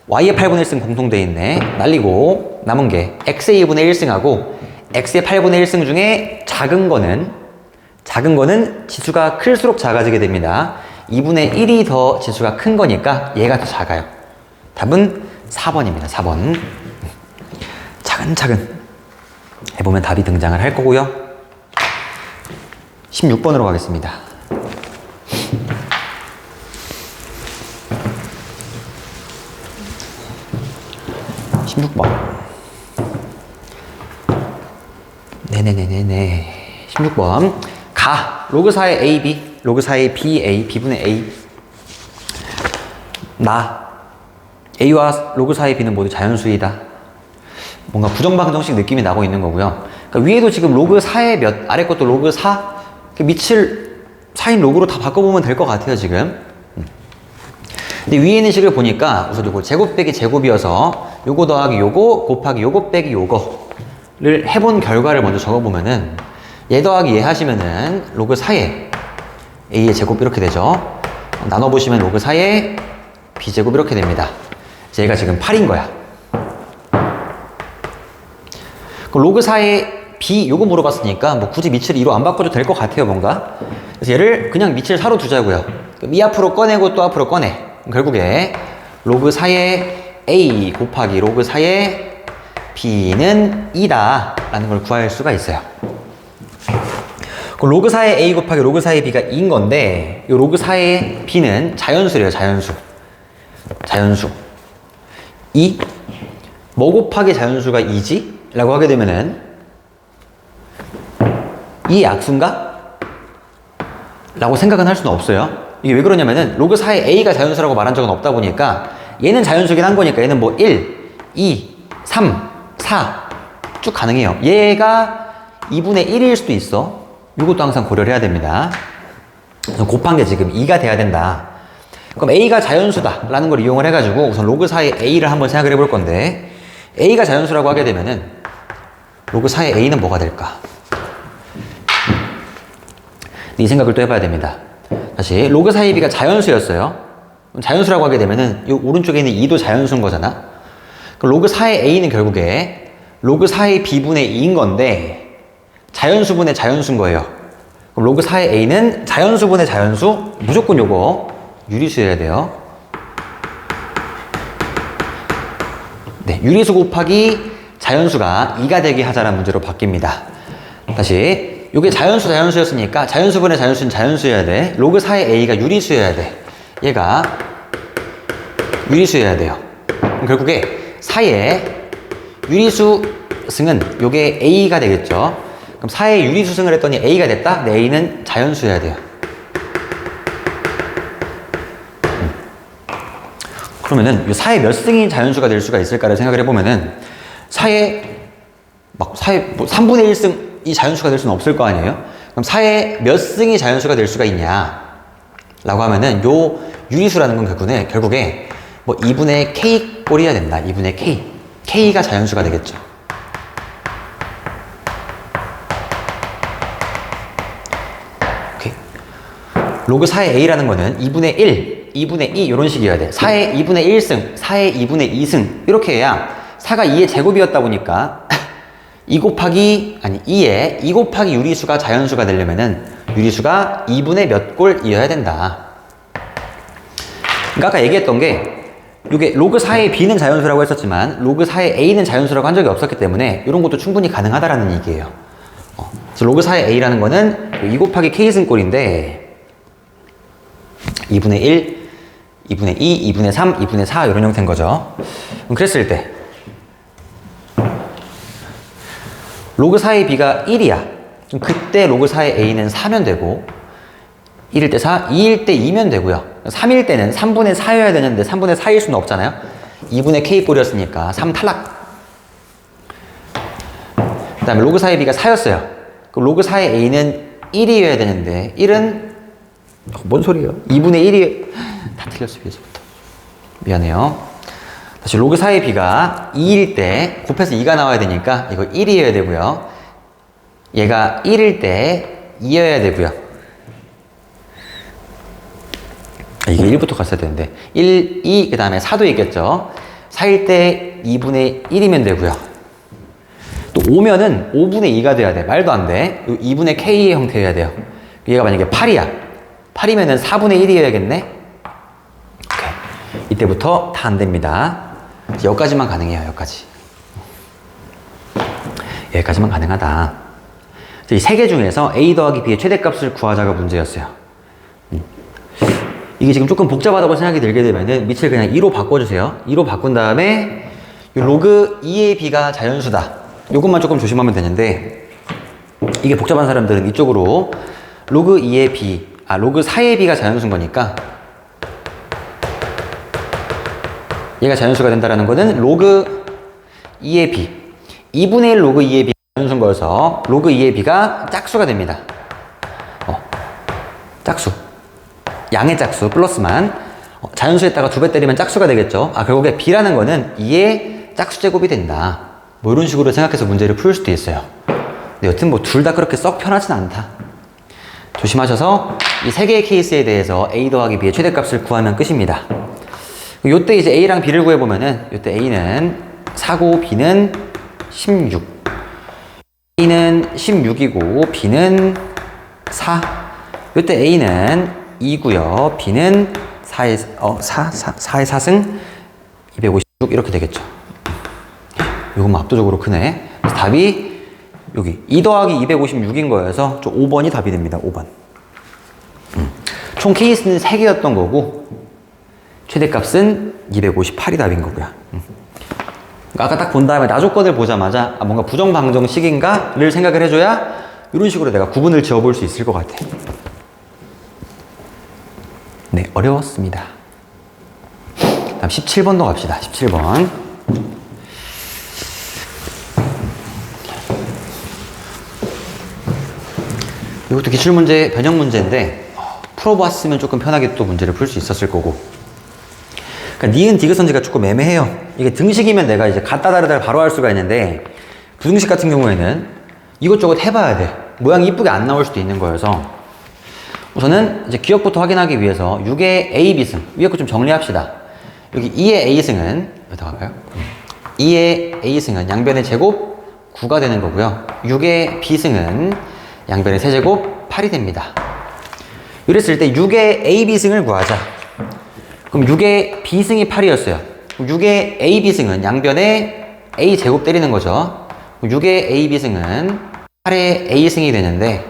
y의 8분의 1승 공통되어 있네. 날리고 남은 게 x의 2분의 1승하고 x의 8분의 1승 중에 작은 거는 지수가 클수록 작아지게 됩니다. 2분의 1이 더 지수가 큰 거니까 얘가 더 작아요. 답은 4번입니다. 4번. 차근차근 해보면 답이 등장을 할 거고요. 16번으로 가겠습니다. 16번. 네네네네네. 16번. 로그 4의 AB, 로그 4의 BA, B분의 A. A와 로그 4의 B는 모두 자연수이다. 뭔가 부정방정식 느낌이 나고 있는 거고요. 그러니까 위에도 지금 로그 4의 몇, 아래 것도 로그 4, 밑을 4인 로그로 다 바꿔보면 될 것 같아요, 지금. 근데 위에 있는 식을 보니까 우선 요거 제곱 빼기 제곱이어서 요거 더하기 요거 곱하기 요거 빼기 요거를 해본 결과를 먼저 적어보면은 얘 더하기 얘 하시면은 로그 4의 A의 제곱 이렇게 되죠. 나눠보시면 로그 4의 B제곱 이렇게 됩니다. 얘가 지금 8인 거야. 그럼 로그 4의 B 요거 물어봤으니까 뭐 굳이 밑을 2로 안 바꿔도 될 것 같아요, 뭔가. 그래서 얘를 그냥 밑을 4로 두자고요. 그럼 이 앞으로 꺼내고 또 앞으로 꺼내. 결국에 로그 4의 A 곱하기 로그 4의 B는 2다 라는 걸 구할 수가 있어요. 그럼 로그 4의 A 곱하기 로그 4의 B가 2인 건데 이 로그 4의 B는 자연수래요. 자연수. 2. 뭐 곱하기 자연수가 2지? 라고 하게 되면은 이 약수인가? 라고 생각은 할 수는 없어요. 이게 왜 그러냐면은 로그 4의 A가 자연수라고 말한 적은 없다 보니까 얘는 자연수긴 한 거니까 얘는 뭐 1, 2, 3, 4 쭉 가능해요. 얘가 2분의 1일 수도 있어. 이것도 항상 고려를 해야 됩니다. 곱한 게 지금 2가 돼야 된다. 그럼 A가 자연수다 라는 걸 이용을 해가지고 우선 로그 4의 A를 한번 생각을 해볼 건데 A가 자연수라고 하게 되면은 로그 4의 A는 뭐가 될까? 이 생각을 또 해봐야 됩니다. 다시 로그 4의 B가 자연수였어요. 자연수라고 하게 되면은 이 오른쪽에 있는 2도 자연수인 거잖아. 그럼 로그 4의 A는 결국에 로그 4의 B분의 2인 건데 자연수분의 자연수인 거예요. 그럼 로그 4의 A는 자연수분의 자연수 무조건 요거 유리수여야 돼요. 네, 유리수 곱하기 자연수가 2가 되게 하자라는 문제로 바뀝니다. 다시 요게 자연수였으니까 자연수분의 자연수는 자연수여야 돼. 로그 4의 A가 유리수여야 돼. 얘가 유리수여야 돼요. 그럼 결국에 4의 유리수 승은 요게 A가 되겠죠. 그럼 4의 유리수 승을 했더니 A가 됐다? 네, A는 자연수여야 돼요. 그러면은 요 4의 몇 승이 자연수가 될 수가 있을까를 생각을 해보면은 4의 뭐 3분의 1승이 자연수가 될 수는 없을 거 아니에요? 그럼 4의 몇 승이 자연수가 될 수가 있냐? 라고 하면은 요 유리수라는 건 결국에 뭐 2분의 K 꼴이어야 된다. 2분의 K. K가 자연수가 되겠죠. 오케이. 로그 4의 A라는 거는 2분의 1, 2분의 2 이런 식이어야 돼. 4의 2분의 1승, 4의 2분의 2승 이렇게 해야 4가 2의 제곱이었다 보니까 2 곱하기 2의 2 곱하기 유리수가 자연수가 되려면은 유리수가 2분의 몇 꼴이어야 된다. 그러니까 아까 얘기했던 게 이게 로그 4의 B는 자연수라고 했었지만 로그 4의 A는 자연수라고 한 적이 없었기 때문에 이런 것도 충분히 가능하다라는 얘기예요. 그래서 로그 4의 A라는 거는 2 곱하기 K승꼴인데 2분의 1, 2분의 2, 2분의 3, 2분의 4 이런 형태인 거죠. 그럼 그랬을 때 로그 4의 B가 1이야. 그럼 그때 로그 4의 A는 4면 되고 1일 때 4, 2일 때 2면 되고요. 3일 때는 3분의 4여야 되는데 3분의 4일 수는 없잖아요. 2분의 K꼴이었으니까 3 탈락. 그 다음에 로그 4의 B가 4였어요. 그럼 로그 4의 A는 1이어야 되는데 1은 뭔 소리예요? 2분의 1이 다 틀렸어요. 이제부터. 미안해요. 다시 로그 4의 B가 2일 때 곱해서 2가 나와야 되니까 이거 1이어야 되고요. 얘가 1일 때 2여야 되고요. 이게 1부터 갔어야 되는데 1, 2, 그 다음에 4도 있겠죠. 4일 때 2분의 1이면 되고요. 또 5면은 5분의 2가 돼야 돼. 말도 안 돼. 2분의 K의 형태여야 돼요. 얘가 만약에 8이야. 8이면은 4분의 1이어야겠네. 오케이. 이때부터 다 안 됩니다. 여기까지만 가능해요. 여기까지만 가능하다. 이 세 개 중에서 A 더하기 B의 최대값을 구하자가 문제였어요. 이게 지금 조금 복잡하다고 생각이 들게 되면은 밑을 그냥 2로 바꿔주세요. 2로 바꾼 다음에 로그 2의 B가 자연수다. 요것만 조금 조심하면 되는데, 이게 복잡한 사람들은 이쪽으로 로그 2의 B, 로그 4의 B가 자연수인 거니까, 얘가 자연수가 된다라는 거는 로그 2의 B, 2분의 1 로그 2의 B가 자연수인 거여서 로그 2의 B가 짝수가 됩니다. 짝수. 양의 짝수 플러스만 자연수에다가 2배 때리면 짝수가 되겠죠. 결국에 B라는 거는 2의 짝수 제곱이 된다. 뭐 이런 식으로 생각해서 문제를 풀 수도 있어요. 근데 여튼 뭐 둘 다 그렇게 썩 편하진 않다. 조심하셔서 이 세 개의 케이스에 대해서 A 더하기 B의 최대값을 구하면 끝입니다. 요때 이제 A랑 B를 구해보면은 요때 A는 4고 B는 16. A는 16이고 B는 4. 요때 A는 2고요. B는 4의 4승 256 이렇게 되겠죠. 이건 압도적으로 크네. 그래서 답이 여기 2 더하기 256인 거여서 5번이 답이 됩니다. 5번. 총 케이스는 3개였던 거고 최대값은 258이 답인 거고요. 아까 딱 본 다음에 나 조건을 보자마자 뭔가 부정방정식인가를 생각을 해줘야 이런 식으로 내가 구분을 지어볼 수 있을 것 같아. 네, 어려웠습니다. 다음 17번도 갑시다. 17번. 이것도 기출문제, 변형 문제인데 풀어봤으면 조금 편하게 또 문제를 풀 수 있었을 거고. 그러니까 니은 디귿선지가 조금 애매해요. 이게 등식이면 내가 이제 같다 다르다를 바로 할 수가 있는데 부등식 같은 경우에는 이것저것 해봐야 돼. 모양이 이쁘게 안 나올 수도 있는 거여서 우선은 이제 기억부터 확인하기 위해서 6의 A, B승 위에 거 좀 정리합시다. 여기 2의 A승은 여기다 갈까요? 2의 A승은 양변의 제곱 9가 되는 거고요. 6의 B승은 양변의 세제곱 8이 됩니다. 이랬을 때 6의 A, B승을 구하자. 그럼 6의 B승이 8이었어요. 6의 A, B승은 양변의 A 제곱 때리는 거죠. 6의 A, B승은 8의 A승이 되는데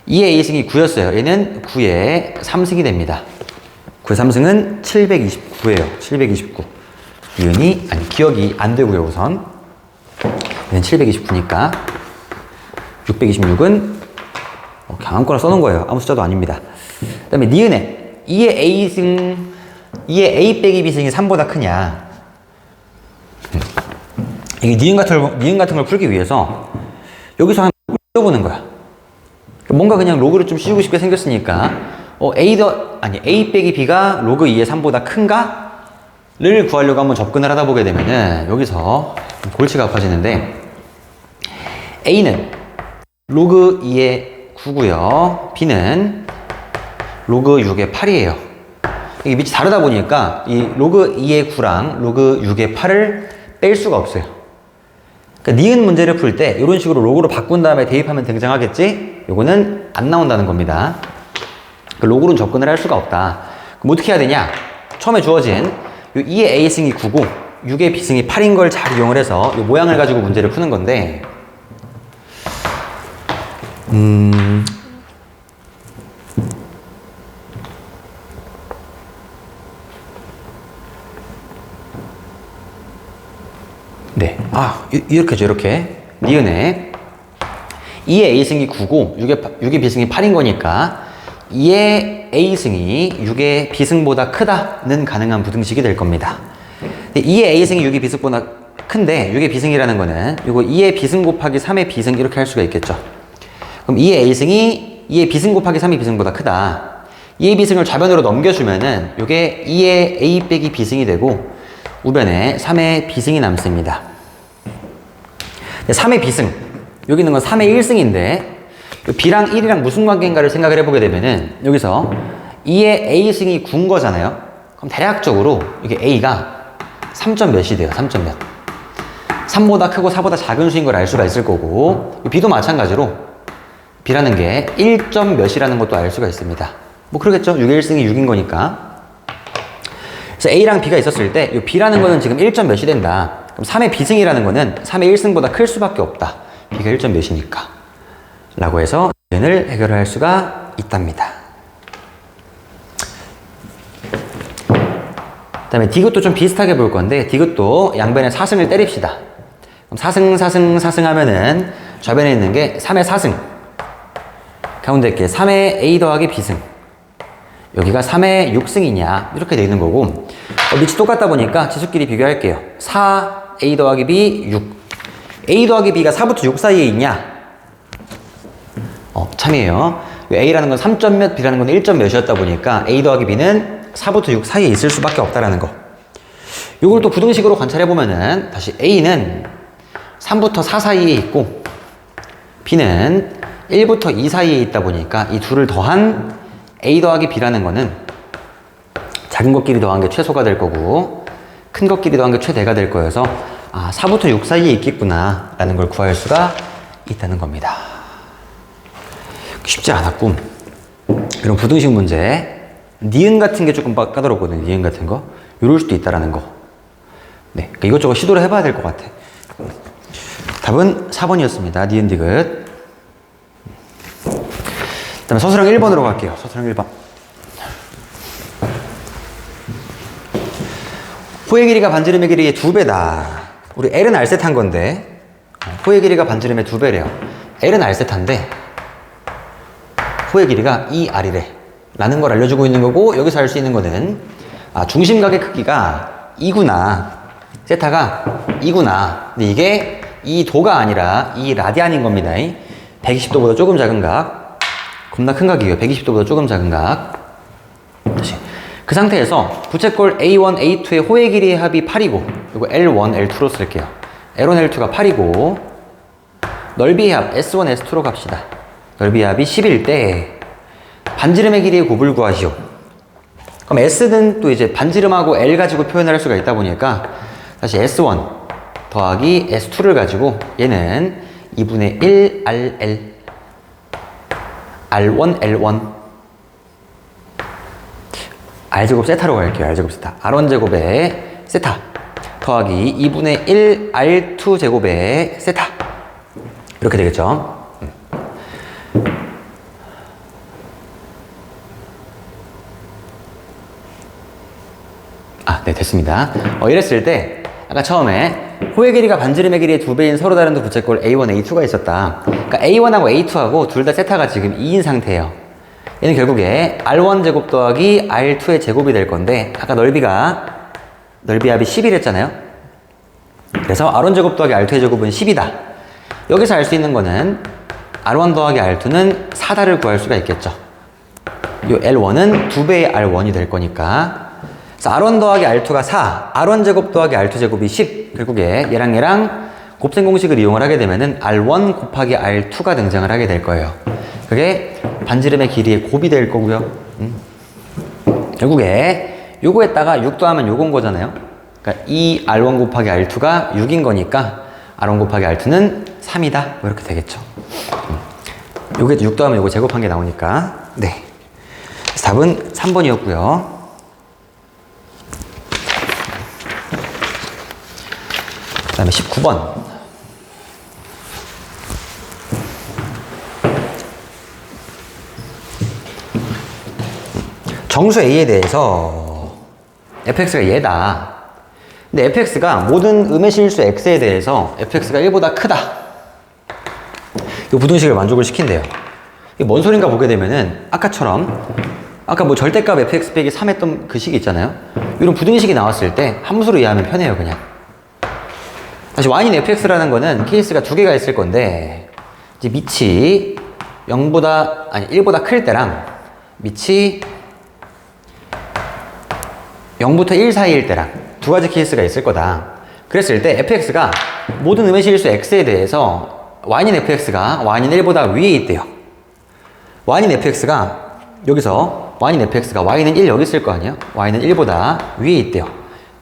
2의 A승이 9였어요. 얘는 9의 3승이 됩니다. 9의 3승은 729예요. 729. 기억이 안 되고요, 우선. 얘는 729니까. 626은 강한 거나 써놓은 거예요. 아무 숫자도 아닙니다. 그 다음에 니은에 2의 A승, 2의 A 빼기 B승이 3보다 크냐. 이게 니은 같은 걸 풀기 위해서 여기서 한 뜯어보는 거야. 뭔가 그냥 로그를 좀 씌우고 싶게 생겼으니까 A 빼기 B가 로그 2의 3보다 큰가? 를 구하려고 한번 접근을 하다 보게 되면은 여기서 골치가 아파지는데 A는 로그 2의 9고요. B는 로그 6의 8이에요. 이게 밑이 다르다 보니까 이 로그 2의 9랑 로그 6의 8을 뺄 수가 없어요. 그러니까 니은 문제를 풀 때 이런 식으로 로그로 바꾼 다음에 대입하면 등장하겠지? 요거는 안 나온다는 겁니다. 로그로는 접근을 할 수가 없다. 그럼 어떻게 해야 되냐? 처음에 주어진 요 2의 A승이 9고 6의 B승이 8인 걸 잘 이용을 해서 이 모양을 가지고 문제를 푸는 건데 네. 이렇게죠, 이렇게. 니은에 2의 A승이 9고 6의 B승이 8인 거니까 2의 A승이 6의 B승보다 크다는 가능한 부등식이 될 겁니다. 2의 A승이 6의 B승보다 큰데 6의 B승이라는 거는 이거 2의 B승 곱하기 3의 B승 이렇게 할 수가 있겠죠. 그럼 2의 A승이 2의 B승 곱하기 3의 B승보다 크다. 2의 B승을 좌변으로 넘겨주면은 이게 2의 A 빼기 B승이 되고 우변에 3의 B승이 남습니다. 3의 B승, 여기 있는 건 3의 1승인데 B랑 1이랑 무슨 관계인가를 생각을 해보게 되면은 여기서 2의 a승이 9인 거잖아요. 그럼 대략적으로 이게 a가 3점 몇이 돼요. 3점 몇. 3보다 크고 4보다 작은 수인 걸 알 수가 있을 거고, b도 마찬가지로 b라는 게 1점 몇이라는 것도 알 수가 있습니다. 뭐 그러겠죠. 6의 1승이 6인 거니까. 그래서 a랑 b가 있었을 때 이 b라는 거는 지금 1점 몇이 된다. 그럼 3의 b승이라는 거는 3의 1승보다 클 수밖에 없다. b가 1점 몇이니까. 라고 해서 을 해결할 수가 있답니다. 그 다음에 디귿도 좀 비슷하게 볼 건데, 디귿도 양변에 4승을 때립시다. 그럼 4승, 4승, 4승 하면은 좌변에 있는 게 3의 4승. 가운데 있게 3의 a 더하기 b승. 여기가 3의 6승이냐. 이렇게 되어 있는 거고, 밑이 똑같다 보니까 지수끼리 비교할게요. 4, a 더하기 b, 6. a 더하기 b가 4부터 6 사이에 있냐? 참이에요. a라는 건 3점 몇, b라는 건 1점 몇이었다 보니까 a 더하기 b는 4부터 6 사이에 있을 수밖에 없다라는 거. 요걸 또 부등식으로 관찰해보면은 다시 a는 3부터 4 사이에 있고 b는 1부터 2 사이에 있다 보니까 이 둘을 더한 a 더하기 b라는 거는 작은 것끼리 더한 게 최소가 될 거고 큰 것끼리 더한 게 최대가 될 거여서 4부터 6 사이에 있겠구나 라는 걸 구할 수가 있다는 겁니다. 쉽지 않았고, 이런 부등식 문제 니은 같은 게 조금 까다롭거든요. 니은 같은 거 이럴 수도 있다라는 거. 네, 그러니까 이것저것 시도를 해봐야 될 것 같아. 답은 4번이었습니다. 니은 디귿. 그 다음에 서술형 1번으로 갈게요. 서술형 1번. 호의 길이가 반지름의 길이의 2배다. 우리 L은 R세타인 건데 호의 길이가 반지름의 2배래요. L은 R세타인데 호의 길이가 2R이래 라는 걸 알려주고 있는 거고, 여기서 알 수 있는 거는 중심각의 크기가 2구나, 세타가 2구나. 근데 이게 2도가 아니라 2라디안인 겁니다. 120도보다 조금 작은 각, 겁나 큰 각이에요. 120도보다 조금 작은 각. 다시 그 상태에서 부채꼴 A1, A2의 호의 길이의 합이 8이고, 이거 L1, L2로 쓸게요. L1, L2가 8이고 넓이의 합 S1, S2로 갑시다. 넓이의 합이 10일 때 반지름의 길이의 곱을 구하시오. 그럼 S는 또 이제 반지름하고 L 가지고 표현할 수가 있다 보니까 다시 S1 더하기 S2를 가지고 얘는 2분의 1 RL R1 L1 R제곱 세타로 갈게요. R제곱 세타 R1 제곱에 세타 더하기 2분의 1 R2 제곱에 세타 이렇게 되겠죠. 네, 됐습니다. 이랬을 때 아까 처음에 호의 길이가 반지름의 길이의 2배인 서로 다른 두 부채꼴 A1, A2가 있었다. 그러니까 A1하고 A2하고 둘 다 세타가 지금 2인 상태예요. 얘는 결국에 R1 제곱 더하기 R2의 제곱이 될 건데, 아까 넓이 합이 10이 랬잖아요. 그래서 R1 제곱 더하기 R2의 제곱은 10이다. 여기서 알 수 있는 거는 R1 더하기 R2는 4다를 구할 수가 있겠죠. 이 L1은 2배의 R1이 될 거니까. 그래서 R1 더하기 R2가 4, R1 제곱 더하기 R2 제곱이 10. 결국에 얘랑 곱셈 공식을 이용을 하게 되면은 R1 곱하기 R2가 등장을 하게 될 거예요. 그게 반지름의 길이의 곱이 될 거고요. 결국에 요거에다가 6 더하면 요건 거잖아요. 그러니까 2R1 곱하기 R2가 6인 거니까 R1 곱하기 R2는 3이다. 뭐 이렇게 되겠죠. 요게 6 더하면 요거 제곱한 게 나오니까. 네. 답은 3번이었고요. 그 다음에 19번. 정수 A에 대해서 fx가 얘다. 근데 fx가 모든 음의 실수 x에 대해서 fx가 1보다 크다. 이 부등식을 만족을 시킨대요. 이게 뭔 소린가 보게 되면은 아까 뭐 절대값 fx 빼기 3 했던 그 식이 있잖아요. 이런 부등식이 나왔을 때 함수로 이해하면 편해요, 그냥. 다시 y인 fx라는 거는 케이스가 두 개가 있을 건데, 이제 밑이 1보다 클 때랑 밑이 0부터 1 사이일 때랑 두 가지 케이스가 있을 거다. 그랬을 때 fx가 모든 음의 실수 x에 대해서 y인 fx가 y인 1보다 위에 있대요. y인 fx가 여기서 y는 fx가 y는 1 여기 있을 거 아니에요? y는 1보다 위에 있대요.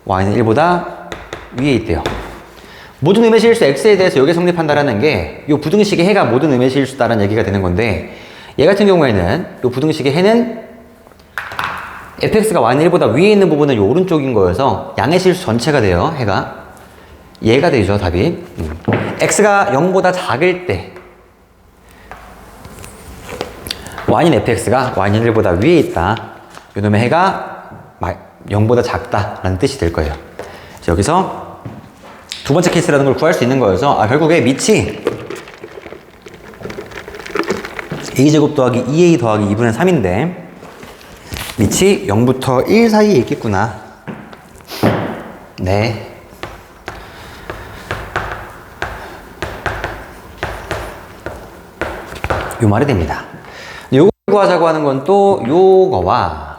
y는 1보다 위에 있대요. 모든 의미 실수 x에 대해서 여기 성립한다라는 게 이 부등식의 해가 모든 의미 실수다라는 얘기가 되는 건데, 얘 같은 경우에는 이 부등식의 해는 fx가 y는 1보다 위에 있는 부분은 이 오른쪽인 거여서 양의 실수 전체가 돼요. 해가 얘가 되죠. 답이 x가 0보다 작을 때 y는 fx가 y는 1보다 위에 있다. 이놈의 해가 0보다 작다라는 뜻이 될 거예요. 여기서 두 번째 케이스라는 걸 구할 수 있는 거여서 결국에 밑이 a제곱 더하기 2a 더하기 2분의 3인데 밑이 0부터 1 사이에 있겠구나. 네. 요 말이 됩니다. 요거 구하자고 하는 건 또 요거와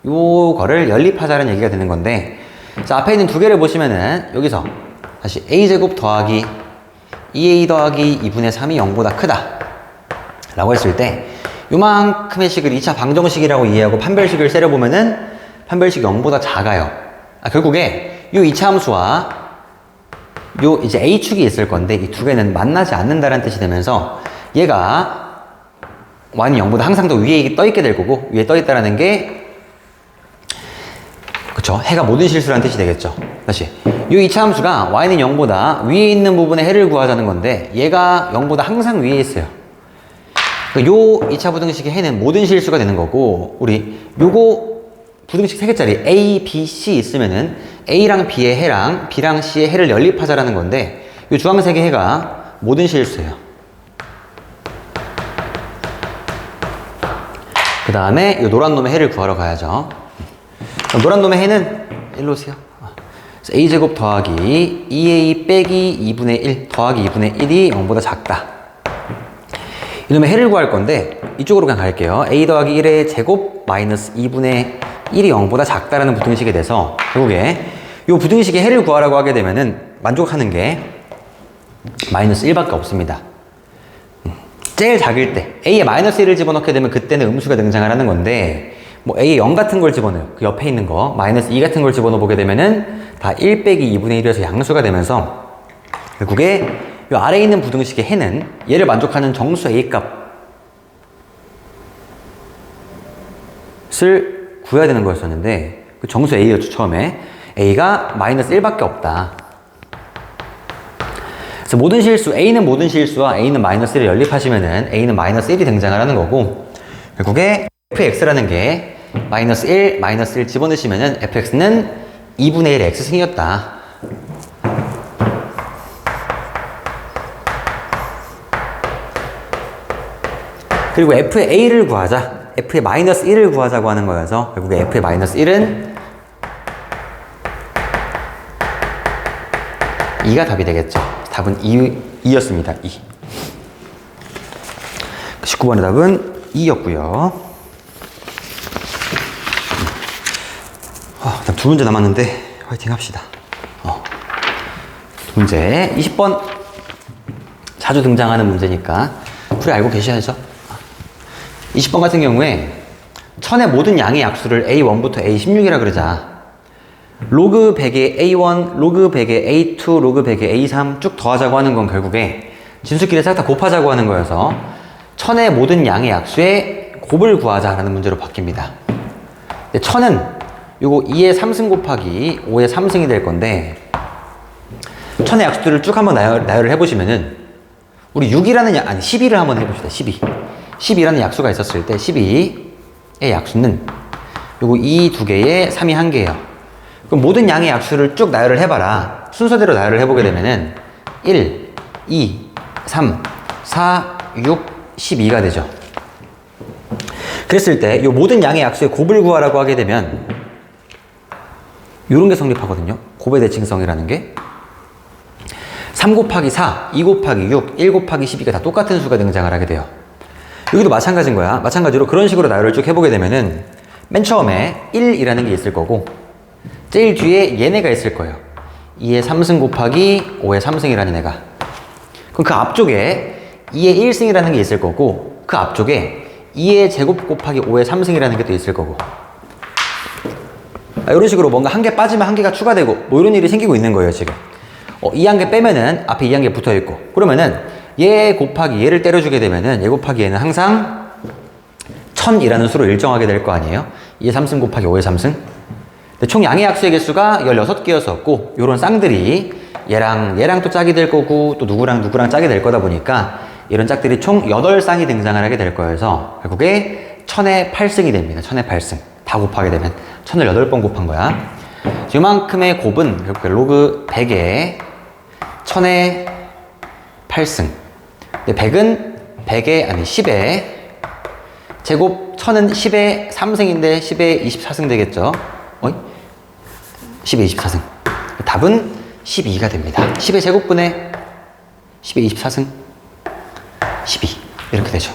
요거를 연립하자는 얘기가 되는 건데, 자, 앞에 있는 두 개를 보시면은 여기서 다시 a제곱 더하기 2a 더하기 2분의 3이 0보다 크다 라고 했을 때 요만큼의 식을 2차 방정식이라고 이해하고 판별식을 세려보면은 판별식이 0보다 작아요. 결국에 요 2차 함수와 요 이제 a축이 있을 건데 이 두 개는 만나지 않는다는 뜻이 되면서 얘가 y는 0보다 항상 더 위에 떠있게 될 거고, 위에 떠있다라는 게 그쵸, 해가 모든 실수라는 뜻이 되겠죠. 다시 이 2차 함수가 y는 0보다 위에 있는 부분의 해를 구하자는 건데 얘가 0보다 항상 위에 있어요. 그러니까 요 2차 부등식의 해는 모든 실수가 되는 거고, 우리 요거 부등식 3개짜리 a, b, c 있으면은 a랑 b의 해랑 b랑 c의 해를 연립하자라는 건데 요 주황색의 해가 모든 실수예요. 그 다음에 이 노란 놈의 해를 구하러 가야죠. 노란 놈의 해는 일로 오세요. a제곱 더하기 2a 빼기 2분의 1 더하기 2분의 1이 0보다 작다. 이놈의 해를 구할 건데 이쪽으로 그냥 갈게요. a 더하기 1의 제곱 마이너스 2분의 1이 0보다 작다라는 부등식이 돼서 결국에 이 부등식의 해를 구하라고 하게 되면은 만족하는 게 마이너스 1밖에 없습니다. 제일 작을 때 a에 마이너스 1을 집어넣게 되면 그때는 음수가 등장을 하는 건데, 뭐 a에 0 같은 걸 집어넣어요. 그 옆에 있는 거 마이너스 2 같은 걸 집어넣어 보게 되면은 다 1 빼기 2분의 1에서 양수가 되면서 결국에 이 아래에 있는 부등식의 해는 얘를 만족하는 정수 a 값을 구해야 되는 거였었는데 그 정수 a였죠. 처음에 a가 마이너스 1밖에 없다. 그래서 모든 실수, a는 모든 실수와 a는 마이너스 1을 연립하시면은 a는 마이너스 1이 등장을 하는 거고, 결국에 fx라는 게 마이너스 1 집어넣으시면은 fx는 2분의 1의 x승이었다. 그리고 f의 a를 구하자, f의 마이너스 1을 구하자고 하는 거여서 결국에 f의 마이너스 1은 2가 답이 되겠죠. 답은 2였습니다. 2. 19번의 답은 2였고요. 두 문제 남았는데 화이팅 합시다. 두 문제 20번 자주 등장하는 문제니까 풀이 알고 계셔야죠. 20번 같은 경우에 천의 모든 양의 약수를 a1부터 a16이라 그러자 로그 100의 a1, 로그 100의 a2, 로그 100의 a3 쭉 더하자고 하는 건 결국에 진수끼리 싹 다 곱하자고 하는 거여서 천의 모든 양의 약수의 곱을 구하자라는 문제로 바뀝니다. 근데 천은 요거 2의 3승 곱하기 5의 3승이 될 건데, 천의 약수들을 쭉 한번 나열을 해보시면은 우리 6이라는 12를 한번 해봅시다. 12라는 약수가 있었을 때 12의 약수는 요거 2 2개에 3이 1개예요. 그럼 모든 양의 약수를 쭉 나열을 해봐라. 순서대로 나열을 해보게 되면은 1, 2, 3, 4, 6, 12가 되죠. 그랬을 때 이 모든 양의 약수의 곱을 구하라고 하게 되면 이런 게 성립하거든요. 곱의 대칭성이라는 게 3 곱하기 4, 2 곱하기 6, 1 곱하기 12가 다 똑같은 수가 등장을 하게 돼요. 여기도 마찬가지인 거야. 마찬가지로 그런 식으로 나열을 쭉 해보게 되면은 맨 처음에 1이라는 게 있을 거고 제일 뒤에 얘네가 있을 거예요. 2의 3승 곱하기 5의 3승이라는 애가. 그럼 그 앞쪽에 2의 1승이라는 게 있을 거고 그 앞쪽에 2의 제곱 곱하기 5의 3승이라는 게 또 있을 거고. 이런 식으로 뭔가 한 개 빠지면 한 개가 추가되고 뭐 이런 일이 생기고 있는 거예요, 지금. 이 한 개 빼면은 앞에 이 한 개 붙어 있고. 그러면은 얘 곱하기 얘를 때려주게 되면은 얘 곱하기 얘는 항상 1000이라는 수로 일정하게 될 거 아니에요? 2의 3승 곱하기 5의 3승. 근데 총 양의 약수의 개수가 16개였었고 요런 쌍들이 얘랑 또 짝이 될 거고 또 누구랑 짝이 될 거다 보니까 이런 짝들이 총 8쌍이 등장을 하게 될 거여서 결국에 1000의 8승이 됩니다. 1000의 8승. 다 곱하게 되면 1000을 8번 곱한 거야. 이만큼의 곱은 결국에 로그 100에 1000의 8승. 근데 10의 제곱 1000은 10의 3승인데 10의 24승 되겠죠? 10의 24승. 답은 12가 됩니다. 10의 제곱분의 10의 24승 12 이렇게 되죠.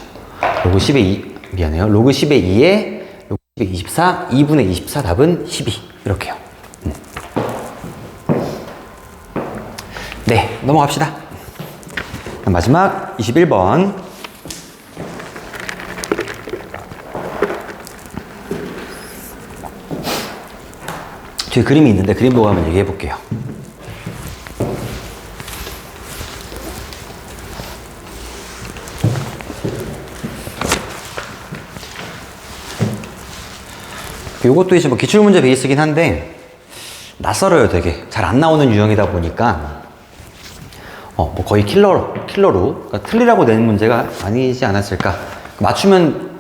로그 10의 2 미안해요. 로그 10의 2에 로그 10의 24 2분의 24 답은 12 이렇게요. 네, 넘어갑시다. 마지막 21번. 뒤에 그림이 있는데 그림 보고 한번 얘기해 볼게요. 요것도 이제 뭐 기출문제 베이스긴 한데 낯설어요. 되게 잘 안 나오는 유형이다 보니까 뭐 거의 킬러로 그러니까 틀리라고 낸 문제가 아니지 않았을까. 맞추면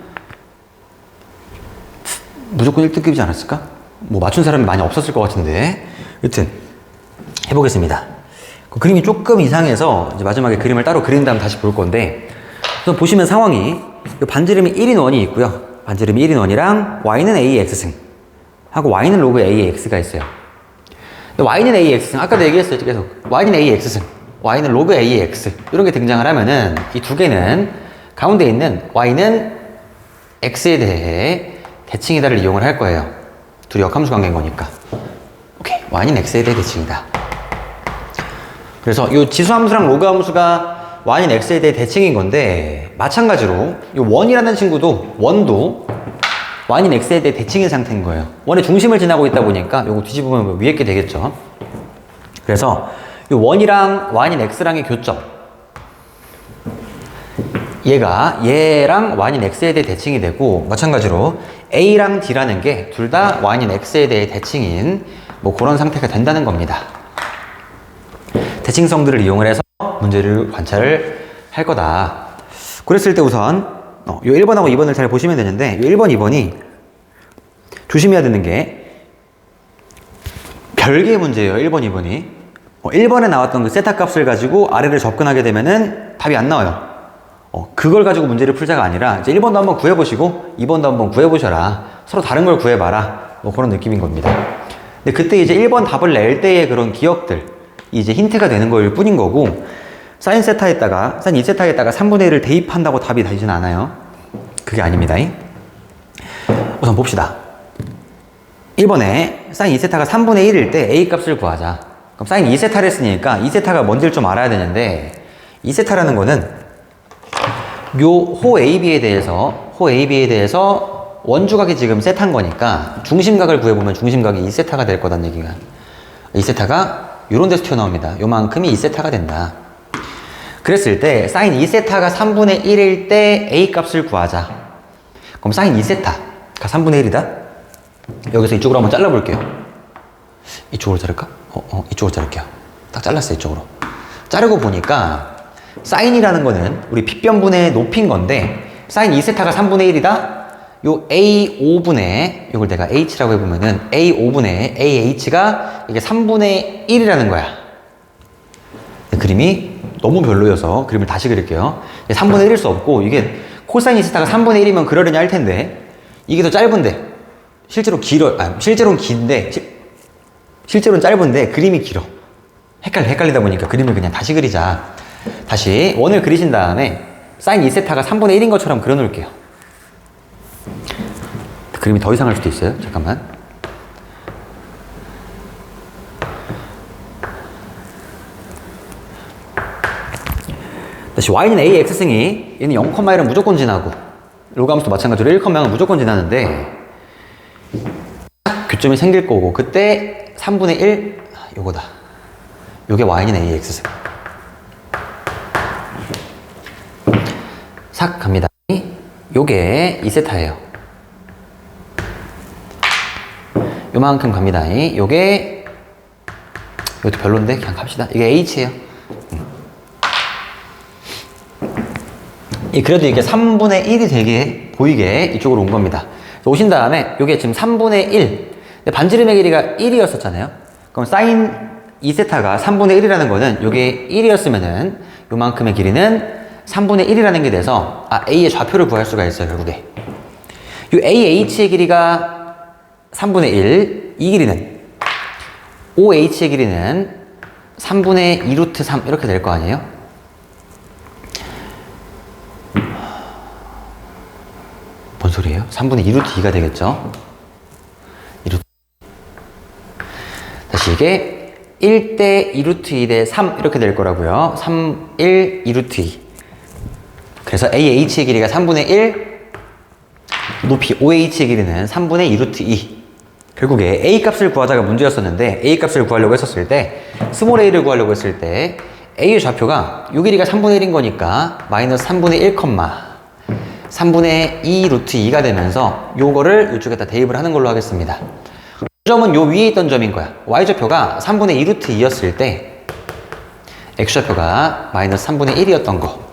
무조건 1등급이지 않았을까? 뭐 맞춘 사람이 많이 없었을 것 같은데 여튼 해보겠습니다. 그 그림이 조금 이상해서 이제 마지막에 그림을 따로 그린 다음 다시 볼 건데 우선 보시면 상황이 반지름이 1인 원이 있고요. 반지름이 1인 원이랑 y는 a의 x승 하고 y는 로그 a의 x가 있어요. y는 a의 x승 아까도 얘기했어요. 계속 y는 a의 x승 y는 로그 a의 x 이런 게 등장을 하면은 이 두 개는 가운데 있는 y는 x에 대해 대칭이다를 이용을 할 거예요. 둘이 역함수 관계인 거니까. 오케이. y는 x에 대해 대칭이다. 그래서 이 지수함수랑 로그함수가 y는 x에 대해 대칭인 건데 마찬가지로 이 원이라는 친구도 원도 y는 x에 대해 대칭인 상태인 거예요. 원의 중심을 지나고 있다 보니까 요거 뒤집으면 위에 게 되겠죠. 그래서 이 원이랑 y는 x랑의 교점 얘랑 y는 x에 대해 대칭이 되고 마찬가지로 a랑 d라는 게 둘 다 y는 x에 대해 대칭인 뭐 그런 상태가 된다는 겁니다. 대칭성들을 이용을 해서 문제를 관찰을 할 거다. 그랬을 때 우선 요 1번하고 2번을 잘 보시면 되는데 요 1번, 2번이 조심해야 되는 게 별개의 문제예요. 1번, 2번이 1번에 나왔던 그 세타 값을 가지고 아래를 접근하게 되면은 답이 안 나와요. 그걸 가지고 문제를 풀자가 아니라 이제 1번도 한번 구해보시고 2번도 한번 구해보셔라. 서로 다른 걸 구해봐라. 뭐 그런 느낌인 겁니다. 근데 그때 이제 1번 답을 낼 때의 그런 기억들 이제 힌트가 되는 거일 뿐인 거고 사인 세타에다가 사인 2세타에다가 3분의 1을 대입한다고 답이 되진 않아요. 그게 아닙니다. 우선 봅시다. 1번에 사인 2세타가 3분의 1일 때 a 값을 구하자. 그럼 사인 2세타를 했으니까 2세타가 뭔지를 좀 알아야 되는데 2세타라는 거는 요 호 AB에 대해서 원주각이 지금 세타인 거니까 중심각을 구해보면 중심각이 2세타가 될 거란 얘기가. 2세타가 요런 데서 튀어나옵니다. 요만큼이 2세타가 된다. 그랬을 때 사인 2세타가 3분의 1일 때 a 값을 구하자. 그럼 사인 2세타가 3분의 1이다? 여기서 이쪽으로 한번 잘라볼게요. 이쪽으로 자를까? 이쪽으로 자를게요. 딱 잘랐어요. 이쪽으로. 자르고 보니까 사인이라는 거는 우리 빗변분의 높인 건데 사인 2세타가 3분의 1이다? 요 A5분의 이걸 내가 H라고 해보면은 A5분의 AH가 이게 3분의 1이라는 거야. 그림이 너무 별로여서 그림을 다시 그릴게요. 3분의 1일 수 없고 이게 코사인 2세타가 3분의 1이면 그러려니 할 텐데 이게 더 짧은데 실제로 실제로는 긴데 실제로는 짧은데 그림이 길어. 헷갈리다 보니까 그림을 그냥 다시 그리자. 다시 원을 그리신 다음에 사인 2세타가 3분의 1인 것처럼 그려 놓을게요. 그림이 더 이상할 수도 있어요. 잠깐만. 다시 y는 a x승이 얘는 0,1은 무조건 지나고 로그함수도 마찬가지로 1,0은 무조건 지나는데 딱 교점이 생길 거고 그때 3분의 1 요거다. 요게 y는 ax승. 삭 갑니다. 요게 2세타예요. 요만큼 갑니다. 요게 이것도 별론데 그냥 갑시다. 이게 h예요. 그래도 이게 3분의 1이 되게 보이게 이쪽으로 온 겁니다. 오신 다음에 이게 지금 3분의 1 근데 반지름의 길이가 1이었었잖아요. 그럼 사인 2세타가 3분의 1이라는 거는 이게 1이었으면은 요만큼의 길이는 3분의 1이라는 게 돼서 A의 좌표를 구할 수가 있어요. 결국에 이 AH의 길이가 3분의 1, 이 길이는 OH의 길이는 3분의 2 루트 3 이렇게 될 거 아니에요? 뭔 소리예요? 3분의 2 루트 2가 되겠죠? 2 루트. 다시 이게 1대 2 루트 2 대 3 이렇게 될 거라고요. 3, 1, 2 루트 2. 그래서 AH의 길이가 3분의 1, 높이 OH의 길이는 3분의 2 루트 2. 결국에 A 값을 구하자가 문제였었는데 A 값을 구하려고 했었을 때 스몰 a를 구하려고 했을 때 A의 좌표가 요 길이가 3분의 1인 거니까 마이너스 3분의 1, 3분의 2 루트 2가 되면서 요거를 이쪽에다 대입을 하는 걸로 하겠습니다. 이 점은 요 위에 있던 점인 거야. Y좌표가 3분의 2 루트 2였을 때 X좌표가 마이너스 3분의 1이었던 거.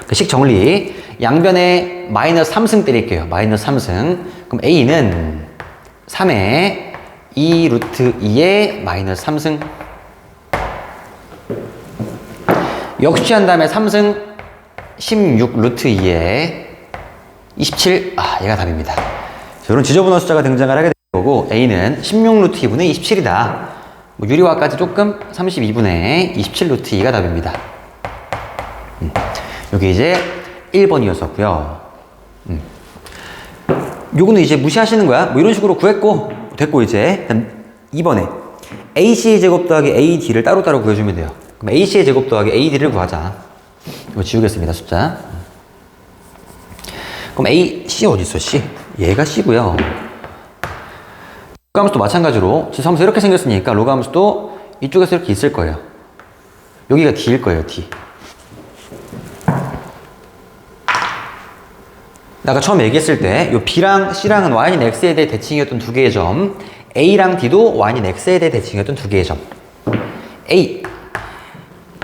그 식 정리. 양변에 마이너스 3승 때릴게요. 마이너스 3승. 그럼 A는 3에 2 루트 2에 마이너스 3승. 역수한 다음에 3승 16 루트 2에 27. 얘가 답입니다. 이런 지저분한 숫자가 등장을 하게 될 거고 A는 16 루트 2분의 27이다. 유리화까지 조금 32분의 27 루트 2가 답입니다. 여기 이제 1번이었었고요. 요거는 이제 무시하시는 거야. 이런 식으로 구했고 됐고 이제 2번에 AC의 제곱 더하기 AD를 따로따로 구해주면 돼요. 그럼 AC의 제곱 더하기 AD를 구하자. 이거 지우겠습니다. 숫자. 그럼 C 어디 있어? C. 얘가 C고요. 로그함수도 마찬가지로 지수함수 이렇게 생겼으니까 로그함수도 이쪽에서 이렇게 있을 거예요. 여기가 D일 거예요. D. 아까 처음 얘기했을 때 이 B랑 C랑은 Y인 X에 대해 대칭이었던 두 개의 점, A랑 D도 Y인 X에 대해 대칭이었던 두 개의 점. A,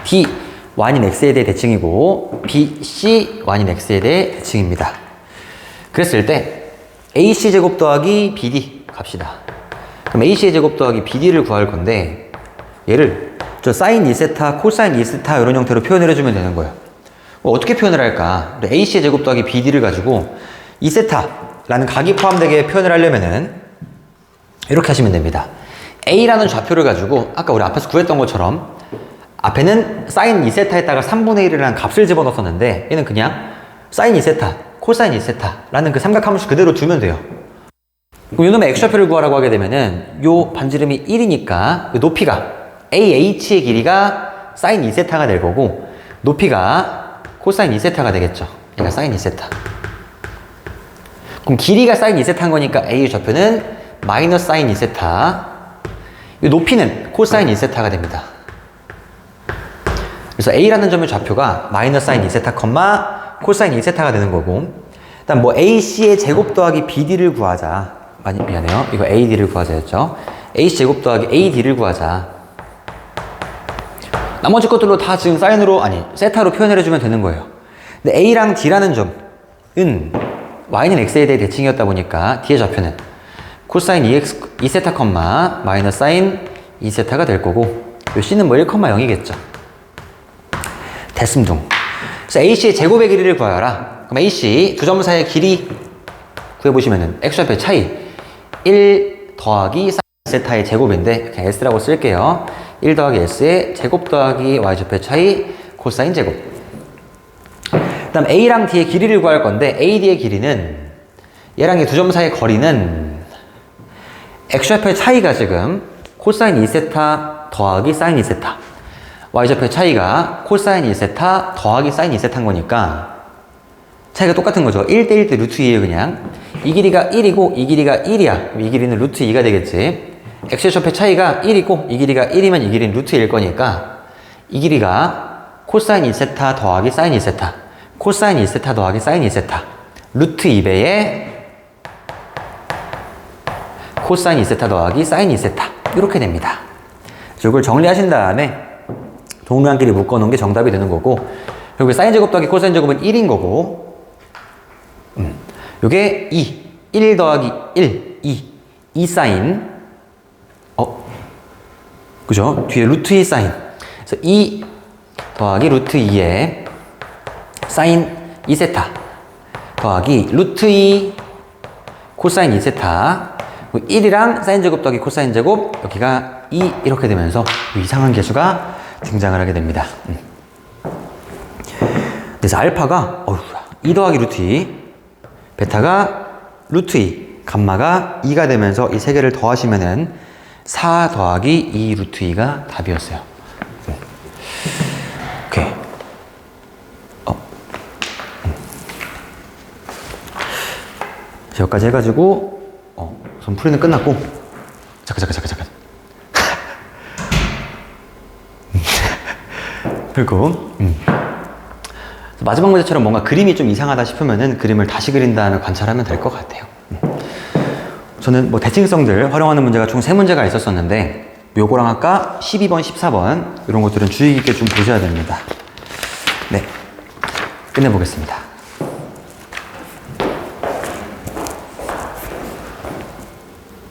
D, Y인 X에 대해 대칭이고 B, C, Y인 X에 대해 대칭입니다. 그랬을 때 AC 제곱 더하기 BD 갑시다. 그럼 AC의 제곱 더하기 BD를 구할 건데 얘를 저 사인 2세타, 코사인 2세타 이런 형태로 표현을 해주면 되는 거예요. 어떻게 표현을 할까? AC의 제곱 더하기 BD를 가지고 2세타라는 각이 포함되게 표현을 하려면은 이렇게 하시면 됩니다. A라는 좌표를 가지고 아까 우리 앞에서 구했던 것처럼 앞에는 사인 2세타에다가 3분의 1이라는 값을 집어넣었는데 얘는 그냥 사인 2세타, 코사인 2세타라는 그 삼각함수 그대로 두면 돼요. 그럼 이놈의 X좌표를 구하라고 하게 되면은 요 반지름이 1이니까 높이가 AH의 길이가 사인 2세타가 될 거고 높이가 코사인 2세타가 되겠죠. 얘가 사인 2세타. 그럼 길이가 사인 2세타인 거니까 A의 좌표는 마이너스 사인 2세타. 이 높이는 코사인 2세타가 됩니다. 그래서 A라는 점의 좌표가 마이너스 사인 2세타, 코사인 2세타가 되는 거고 일단 뭐 AC의 제곱 더하기 BD를 구하자. 미안해요. 이거 AD를 구하자였죠. AC 제곱 더하기 AD를 구하자. 나머지 것들로 다 지금 사인으로 세타로 표현을 해주면 되는 거예요. 근데 A랑 D라는 점은 Y는 X에 대해 대칭이었다 보니까 D의 좌표는 코사인 2세타, 마이너스 사인 2세타가 될 거고 요 C는 뭐 1,0이겠죠. 대슴둥. 그래서 AC의 제곱의 길이를 구하여라. 그럼 AC 두 점 사이의 길이 구해보시면은 X좌표의 차이 1 더하기 사인 2세타의 제곱인데 그냥 S라고 쓸게요. 1 더하기 S의 제곱 더하기 Y좌표의 차이 코사인 제곱. 그 다음 A랑 D의 길이를 구할 건데 AD의 길이는 얘랑 이 두 점 사이의 거리는 X좌표의 차이가 지금 코사인 2세타 더하기 사인 2세타 Y좌표의 차이가 코사인 2세타 더하기 사인 2세타인 거니까 차이가 똑같은 거죠. 1대1 대 루트 2예요, 그냥. 이 길이가 1이고 이 길이가 1이야. 이 길이는 루트 2가 되겠지. x좌표의 차이가 1이고 이 길이가 1이면 이 길이는 루트 1일 거니까 이 길이가 코사인 2세타 더하기 사인 2세타, 코사인 2세타 더하기 사인 2세타, 루트 2배의 코사인 2세타 더하기 사인 2세타, 이렇게 됩니다. 이걸 정리하신 다음에 동그란끼리 묶어놓은 게 정답이 되는 거고, 그리고 사인 제곱 더하기 코사인 제곱은 1인 거고, 요게 1 더하기 1, 2 사인, 그죠? 뒤에 루트 2 사인. 그래서 2 더하기 루트 2에 사인 2세타 더하기 루트 2 코사인 2세타, 1이랑 사인 제곱 더하기 코사인 제곱, 여기가 2 이렇게 되면서 이상한 계수가 등장을 하게 됩니다. 그래서 알파가 2 더하기 루트 2, 베타가 루트 2, 감마가 2가 되면서 이 세 개를 더하시면은 4 더하기 2 루트 2가 답이었어요. 오케이. 여기까지 해가지고 우선 풀이는 끝났고, 잠깐. 그리고 마지막 문제처럼 뭔가 그림이 좀 이상하다 싶으면은 그림을 다시 그린 다음에 관찰하면 될 것 같아요. 저는 뭐 대칭성들 활용하는 문제가 총 3문제가 있었었는데, 요거랑 아까 12번, 14번 이런 것들은 주의 깊게 좀 보셔야 됩니다. 네, 끝내보겠습니다.